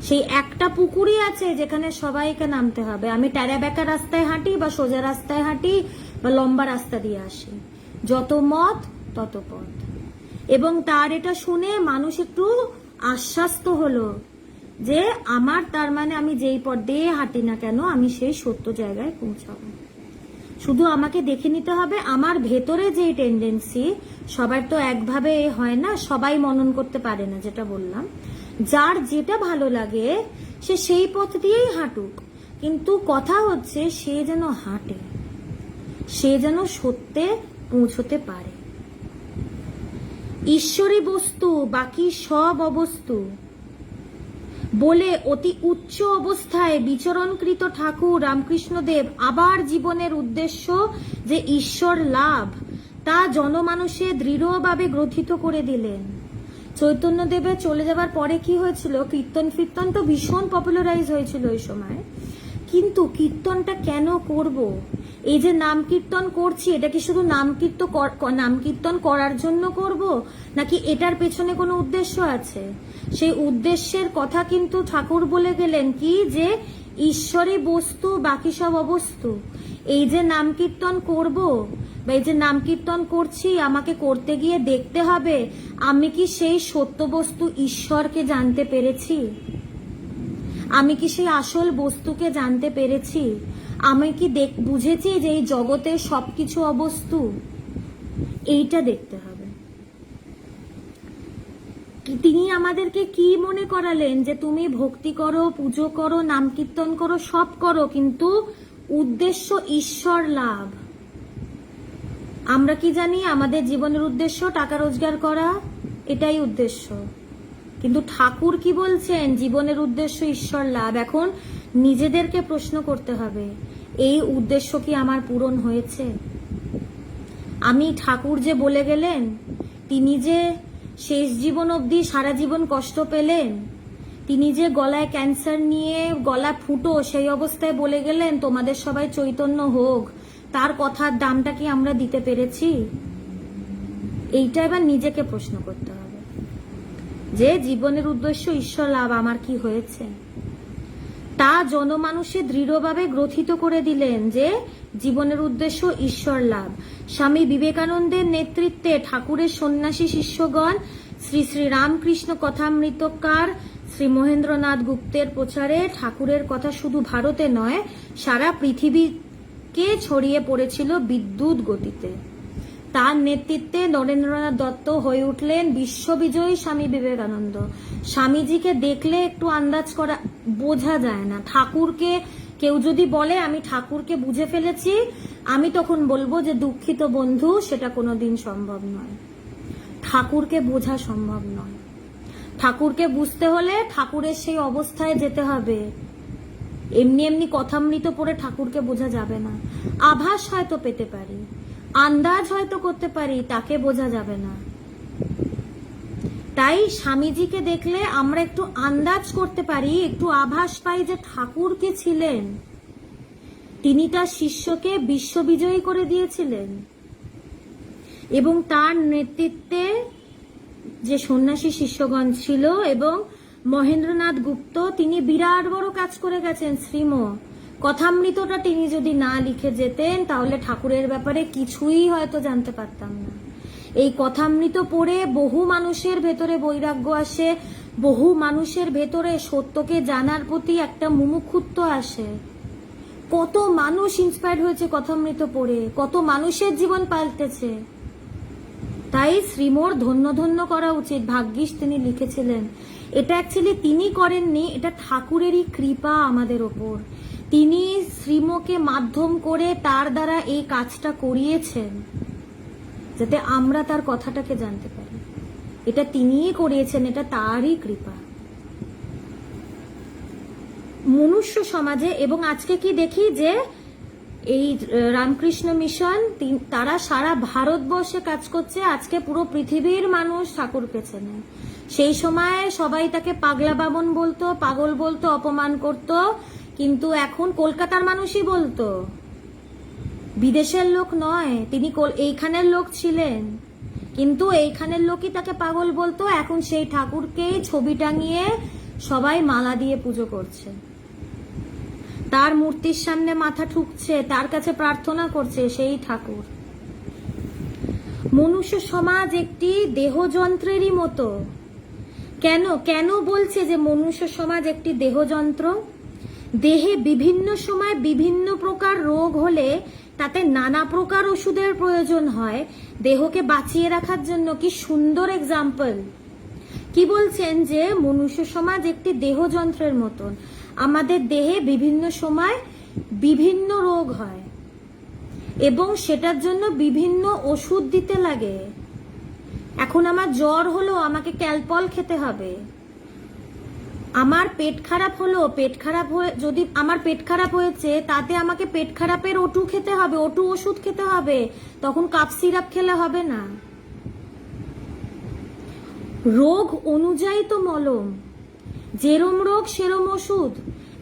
সেই একটা পুকুরই আছে যেখানে সবাইকে নামতে হবে। আমি ট্যারা বেঁকা রাস্তায় হাঁটি বা সোজা রাস্তায় হাঁটি বা লম্বা রাস্তা দিয়ে আসি, যত মত তত পথ। এবং তার এটা শুনে মানুষ একটু আশ্বাস্ত হলো যে আমার তার মানে আমি যেই পথ দিয়ে হাঁটি না কেন আমি সেই সত্য জায়গায় পৌঁছাবো। শুধু আমাকে দেখে নিতে হবে আমার ভেতরে যে টেন্ডেন্সি, সবার তো একভাবে হয় না, সবাই মনন করতে পারে না, যেটা বললাম। যার যেটা ভালো লাগে সে সেই পথ দিয়েই হাঁটুক, কিন্তু কথা হচ্ছে সে যেন হাঁটে, সে যেন সত্যে পৌঁছতে পারে। ঈশ্বরী বস্তু বাকি সব অবস্তু বলে অতি উচ্চ অবস্থায় বিচরণকৃত ঠাকুর রামকৃষ্ণদেব আবার জীবনের উদ্দেশ্য যে ঈশ্বর লাভ তা জনমানুষে দৃঢ়ভাবে গ্রথিত করে দিলেন। চৈতন্যদেবের চলে যাবার পরে কি হয়েছিল? কীর্তন ফির্তন তো ভীষণ পপুলারাইজ হয়েছিল ওই সময়, কিন্তু কীর্তনটা কেন করব? এই যে নাম কীর্তন করছি এটা কি শুধু নাম কীর্তন করার জন্য করব, নাকি এটার পেছনে কোনো উদ্দেশ্য আছে? সেই উদ্দেশ্যের কথা কিন্তু ঠাকুর বলে গেলেন কি, যে ঈশ্বরী বস্তু বাকি সব অবস্তু। এই যে নাম কীর্তন করব বা এই যে নাম কীর্তন করছি, আমাকে করতে গিয়ে দেখতে হবে আমি কি সেই সত্য বস্তু ঈশ্বরকে জানতে পেরেছি, আমি কি সেই আসল বস্তুকে জানতে পেরেছি, আমি কি বুঝেছি যে এই জগতের সবকিছু অবস্তু। এইটা দেখতে হবে। তিনি আমাদেরকে কি মনে করালেন যে তুমি ভক্তি করো, পুজো করো, নাম কীর্তন করো, সব করো, কিন্তু উদ্দেশ্য ঈশ্বর লাভ। আমরা কি জানি আমাদের জীবনের উদ্দেশ্য টাকা রোজগার করা, এটাই উদ্দেশ্য, কিন্তু ঠাকুর কি বলছেন? জীবনের উদ্দেশ্য ঈশ্বর লাভ। এখন নিজেদেরকে প্রশ্ন করতে হবে, এই উদ্দেশ্য কি আমার পূরণ হয়েছে? আমি ঠাকুর যে বলে গেলেন, তিনি যে শেষ জীবন অবধি সারা জীবন কষ্ট পেলেন, তিনি যে গলায় ক্যান্সার নিয়ে গলা ফুটো সেই অবস্থায় বলে গেলেন তোমাদের সবাই চৈতন্য হোক, তার কথার দামটা কি আমরা দিতে পেরেছি? এইটা এবার নিজেকে প্রশ্ন করতে হবে যে জীবনের উদ্দেশ্য ঈশ্বর লাভ আমার কি হয়েছে? তা জনমানুষে দৃঢ়ভাবে গ্রথিত করে দিলেন যে জীবনের উদ্দেশ্য ঈশ্বর লাভ। স্বামী বিবেকানন্দের নেতৃত্বে ঠাকুরের সন্ন্যাসী শিষ্যগণ শ্রী শ্রী রামকৃষ্ণ কথামৃতকার শ্রী মহেন্দ্রনাথ গুপ্তের প্রচারে ঠাকুরের কথা শুধু ভারতে নয় সারা পৃথিবীকে ছড়িয়ে পড়েছিল বিদ্যুৎ গতিতে। তার নেতৃত্বে নরেন্দ্রনাথ দত্ত হয়ে উঠলেন বিশ্ববিজয়ী স্বামী বিবেকানন্দ। স্বামীজিকে দেখলে একটু আন্দাজ করা বোঝা যায় না। ঠাকুরকে কেউ যদি বলে আমি ঠাকুরকে বুঝে ফেলেছি, আমি তখন বলবো যে দুঃখিত বন্ধু, সেটা কোনোদিন সম্ভব নয়। ঠাকুরকে বোঝা সম্ভব নয়। ঠাকুরকে বুঝতে হলে ঠাকুরের সেই অবস্থায় যেতে হবে। এমনি এমনি কথামৃত পড়ে ঠাকুরকে বোঝা যাবে না। আভাস হয়তো পেতে পারি, আন্দাজ হয়তো করতে পারি, তাকে বোঝা যাবে না। তাই স্বামীজিকে দেখলে আমরা একটু আন্দাজ করতে পারি, একটু আভাস পাই যে ঠাকুর কে ছিলেন। তিনি তার শিষ্যকে বিশ্ববিজয়ী করে দিয়েছিলেন এবং তার নেতৃত্বে যে সন্ন্যাসী শিষ্যগণ ছিল এবং মহেন্দ্রনাথ গুপ্ত, তিনি বিরাট বড় কাজ করে গেছেন। শ্রীম কথামৃতটা তিনি যদি না লিখে যেতেন তাহলে ঠাকুরের ব্যাপারে কিছুই হয়তো জানতে পারতাম না। এই কথামৃত পড়ে বহু মানুষের ভেতরে বৈরাগ্য আসে, বহু মানুষের ভেতরে সত্যকে জানার প্রতি একটা মুমুক্ষুত্ব আসে। কত মানুষ ইন্সপায়ার্ড হয়েছে কথামৃত পড়ে, কত মানুষের জীবন পাল্টেছে। তাই শ্রীমোর ধন্য ধন্য করা উচিত। ভাগ্যিস তিনি লিখেছিলেন। এটা অ্যাকচুয়ালি তিনি করেননি, এটা ঠাকুরেরই কৃপা আমাদের ওপর। তিনি শ্রীমোকে মাধ্যম করে তার দ্বারা এই কাজটা করিয়েছেন, যাতে আমরা তার কথাটাকে জানতে পারি। এটা তিনিই করিয়েছেন, এটা তারই কৃপা। মনুষ্য সমাজে এবং আজকে কি দেখি যে এই রামকৃষ্ণ মিশন তারা সারা ভারতবর্ষে কাজ করছে। আজকে পুরো পৃথিবীর মানুষ ঠাকুরকে চেনে। সেই সময় সবাই তাকে পাগলা বামন বলতো, পাগল বলতো, অপমান করত, কিন্তু এখন কলকাতার মানুষই বলতো, বিদেশের লোক নয়। তিনি এইখানের লোক ছিলেন, কিন্তু এইখানের লোকই তাকে পাগল বলতো। এখন সেই ঠাকুরকেই ছবি টাঙিয়ে সবাই মালা দিয়ে পুজো করছে, তার মূর্তির সামনে মাথা ঠুকছে, তার কাছে প্রার্থনা করছে সেই ঠাকুর। মনুষ্য সমাজ একটি দেহযন্ত্রেরই মতো। কেন কেন বলছে যে মনুষ্য সমাজ একটি দেহযন্ত্র? দেহে বিভিন্ন সময় বিভিন্ন প্রকার রোগ হলে তাতে নানা প্রকার ওষুধের প্রয়োজন হয় দেহকে বাঁচিয়ে রাখার জন্য। কি সুন্দর এক্সাম্পল! কি বলছেন যে মনুষ্য সমাজ একটি দেহযন্ত্রের মতন। আমাদের দেহে বিভিন্ন সময় বিভিন্ন রোগ হয় এবং সেটার জন্য বিভিন্ন ওষুধ দিতে লাগে। এখন আমার জ্বর হলো, আমাকে ক্যালপল খেতে হবে। আমার পেট খারাপ হলো, যদি আমার পেট খারাপ হয়েছে তাতে আমাকে পেট খারাপের ওটু খেতে হবে, ওটু ওষুধ খেতে হবে, তখন কাপ সিরাপ খেলে হবে না। রোগ অনুযায়ী তো মলম, যেরম রোগ সেরম ওষুধ।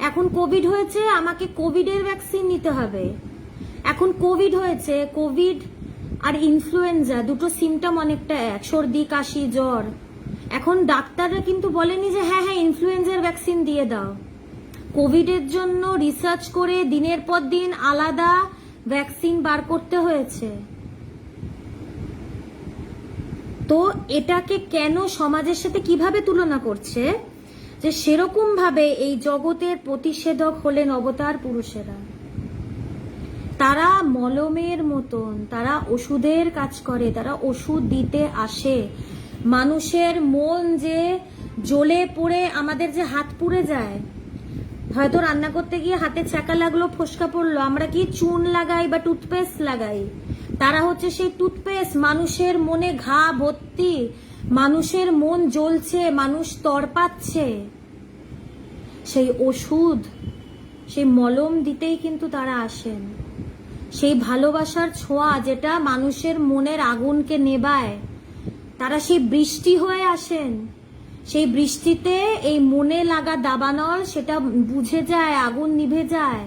এখন কোভিড হয়েছে, আমাকে কোভিডের ভ্যাকসিন নিতে হবে। এখন কোভিড হয়েছে, কোভিড আর ইনফ্লুয়েঞ্জা দুটো সিমটম অনেকটা এক, সর্দি কাশি জ্বর। এখন ডাক্তাররা কিন্তু বলেনি যে হ্যাঁ হ্যাঁ ইনফ্লুয়েঞ্জার ভ্যাকসিন দিয়ে দাও। কোভিডের জন্য রিসার্চ করে দিনের পর দিন আলাদা ভ্যাকসিন বার করতে হয়েছে। তো এটাকে কেন সমাজের সাথে কিভাবে তুলনা করছে, যে সেরকম ভাবে এই জগতের প্রতিষেধক হলেন অবতার পুরুষেরা। তারা মলমের মতন, তারা ওষুধের কাজ করে, তারা ওষুধ দিতে আসে। মানুষের মন যে জ্বলে পড়ে, আমাদের যে হাত পুড়ে যায়, হয়তো রান্না করতে গিয়ে হাতে চাকা লাগলো, ফোসকা পড়লো, আমরা কি চুন লাগাই বা টুথপেস্ট লাগাই। তারা হচ্ছে সেই টুথপেস্ট। মানুষের মনে ঘা ভর্তি, মানুষের মন জ্বলছে, মানুষ তড়পাচ্ছে, সেই ওষুধ, সেই মলম দিতেই কিন্তু তারা আসেন। সেই ভালোবাসার ছোঁয়া যেটা মানুষের মনের আগুনকে নেবায়, তারা সেই বৃষ্টি হয়ে আসেন। সেই বৃষ্টিতে এই মনে লাগা দাবানল সেটা বুঝে যায়, আগুন নিভে যায়।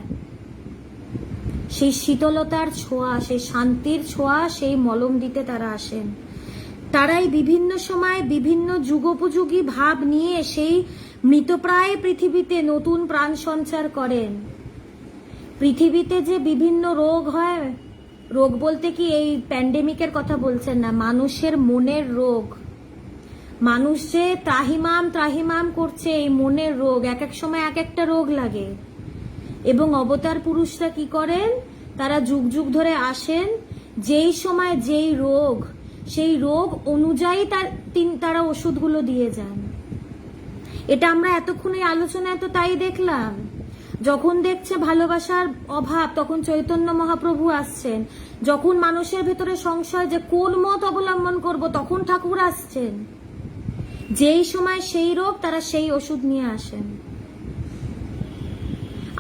সেই শীতলতার ছোঁয়া, সেই শান্তির ছোঁয়া, সেই মলম দিতে তারা আসেন। তারাই বিভিন্ন সময় বিভিন্ন যুগোপযোগী ভাব নিয়ে সেই মৃতপ্রায় পৃথিবীতে নতুন প্রাণ সঞ্চার করেন। পৃথিবীতে যে বিভিন্ন রোগ হয়, রোগ বলতে কি এই প্যান্ডেমিকের কথা বলছেন না, মানুষের মনের রোগ। মানুষ যে ত্রাহিমাম ত্রাহিমাম করছে, এই মনের রোগ, এক এক সময় এক একটা রোগ লাগে। এবং অবতার পুরুষরা কি করেন, তারা যুগ যুগ ধরে আসেন, যেই সময় যেই রোগ, সেই রোগ অনুযায়ী তারা ওষুধগুলো দিয়ে যান। এটা আমরা এতক্ষণে আলোচনায় তো তাই দেখলাম। যখন দেখছে ভালোবাসার অভাব, তখন চৈতন্য মহাপ্রভু আসছেন। যখন মানুষের ভেতরে সংশয় যে কোন মত অবলম্বন করব, তখন ঠাকুর আসছেন। যেই সময় সেই রোগ, তারা সেই ওষুধ নিয়ে আসেন।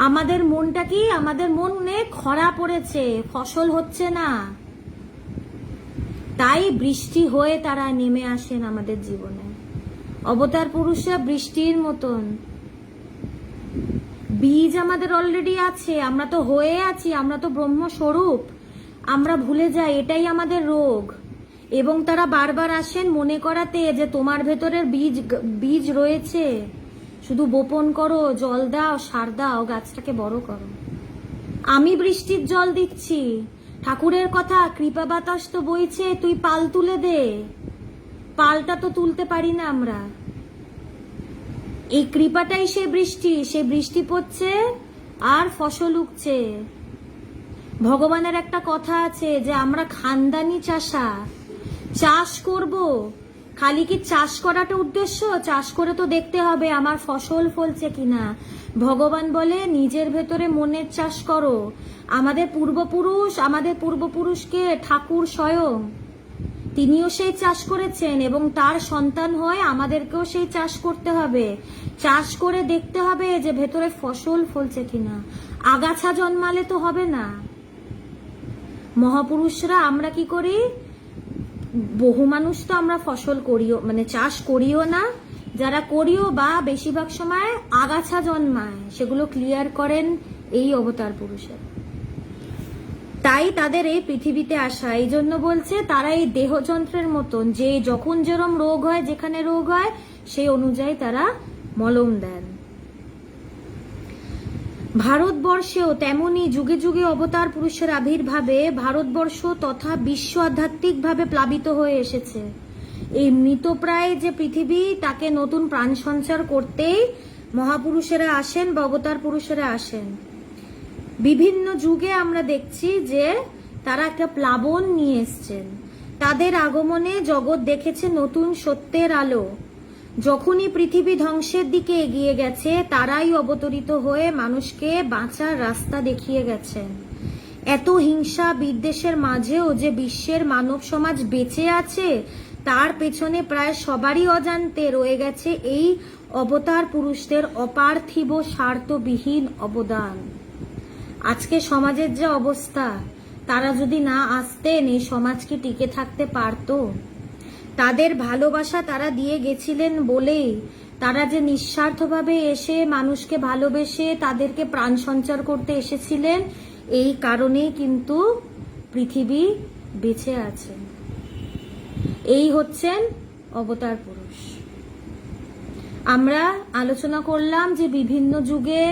আমাদের মনটা কি, আমাদের মনে খরা পড়েছে, ফসল হচ্ছে না, তাই বৃষ্টি হয়ে তারা নেমে আসেন আমাদের জীবনে। অবতার পুরুষরা বৃষ্টির মতন। বীজ আমাদের অলরেডি আছে, আমরা তো হয়ে আছি, আমরা তো ব্রহ্মস্বরূপ। আমরা ভুলে যাই এটাই আমাদের রোগ। এবং তারা বারবার আসেন মনে করাতে যে তোমার ভেতরের বীজ রয়েছে, শুধু বপন করো, জল দাও, সার দাও, গাছটাকে বড় করো। আমি বৃষ্টির জল দিচ্ছি, ঠাকুরের কথা, কৃপা বাতাস তো বইছে, তুই পাল তুলে দে। পালটা তো তুলতে পারি না আমরা। এই কৃপাটাই সে বৃষ্টি পড়ছে আর ফসল উগছে। ভগবানের একটা কথা আছে যে আমরা খানদানি চাষা, চাষ করব। খালি কি চাষ করাটা উদ্দেশ্য? চাষ করে তো দেখতে হবে আমার ফসল ফলছে কিনা। ভগবান বলে নিজের ভেতরে মনের চাষ করো। আমাদের পূর্বপুরুষকে ঠাকুর স্বয়ং তিনিও সেই চাষ করেছেন এবং তার সন্তান হয় আমাদেরকেও সেই চাষ করতে হবে। চাষ করে দেখতে হবে যে ভেতরে ফসল ফলছে কিনা। আগাছা জন্মালে তো হবে না। মহাপুরুষরা আমরা কি করি? বহু মানুষ তো আমরা ফসল করিও, মানে চাষ করিও না, যারা করিও বা বেশিরভাগ সময় আগাছা জন্মায় সেগুলো ক্লিয়ার করেন এই অবতার পুরুষের। তাই তাদের এই পৃথিবীতে আসা। এই জন্য বলছে তারা এই দেহযন্ত্রের মতন, যে যখন যেরম রোগ হয়, যেখানে রোগ হয় সেই অনুযায়ী তারা মলম দেন। ভারতবর্ষেও তেমনি যুগে যুগে অবতার পুরুষের আবির্ভাবে ভারতবর্ষ তথা বিশ্ব আধ্যাত্মিকভাবে প্লাবিত হয়ে এসেছে। এই মৃতপ্রায় যে পৃথিবী, তাকে নতুন প্রাণ সঞ্চার করতেই মহাপুরুষেরা আসেন বা অবতার পুরুষেরা আসেন। বিভিন্ন যুগে আমরা দেখছি যে তারা একটা প্লাবন নিয়ে এসছেন। তাদের আগমনে জগৎ দেখেছে নতুন সত্যের আলো। যখনই পৃথিবী ধ্বংসের দিকে এগিয়ে গেছে, তারাই অবতরিত হয়ে মানুষকে বাঁচার রাস্তা দেখিয়ে গেছেন। এত হিংসা বিদ্বেষের মাঝেও যে বিশ্বের মানব সমাজ বেঁচে আছে, তার পেছনে প্রায় সবারই অজান্তে রয়ে গেছে এই অবতার পুরুষদের অপার্থিব স্বার্থবিহীন অবদান। আজকে সমাজের যে অবস্থা, তারা যদি না আসতেন এই সমাজ কি টিকে থাকতে পারতো? তাদের ভালোবাসা তারা দিয়ে গেছিলেন বলেই তারা যে নিঃস্বার্থভাবে এসে মানুষকে ভালোবেসে তাদেরকে প্রাণ সঞ্চার করতে এসেছিলেন, এই কারণেই কিন্তু পৃথিবী বেঁচে আছে। এই হচ্ছেন অবতার পুরুষ। আমরা আলোচনা করলাম যে বিভিন্ন যুগে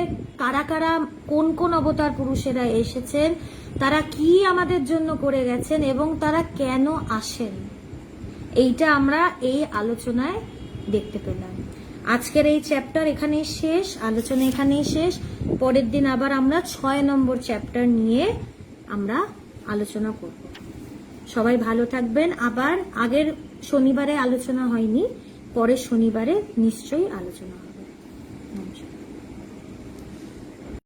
কারা কারা কোন কোন অবতার পুরুষেরা এসেছেন, তারা কি আমাদের জন্য করে গেছেন এবং তারা কেন আসেন। এইটা আমরা এই আলোচনায় দেখতে পেলাম। আজকের এই চ্যাপ্টার এখানেই শেষ, আলোচনা এখানেই শেষ। পরের দিন আবার আমরা 6 নম্বর চ্যাপ্টার নিয়ে আমরা আলোচনা করব। সবাই ভালো থাকবেন। আবার আগের শনিবারে আলোচনা হয়নি, পরের শনিবারে নিশ্চয়ই আলোচনা হবে। নমস্কার।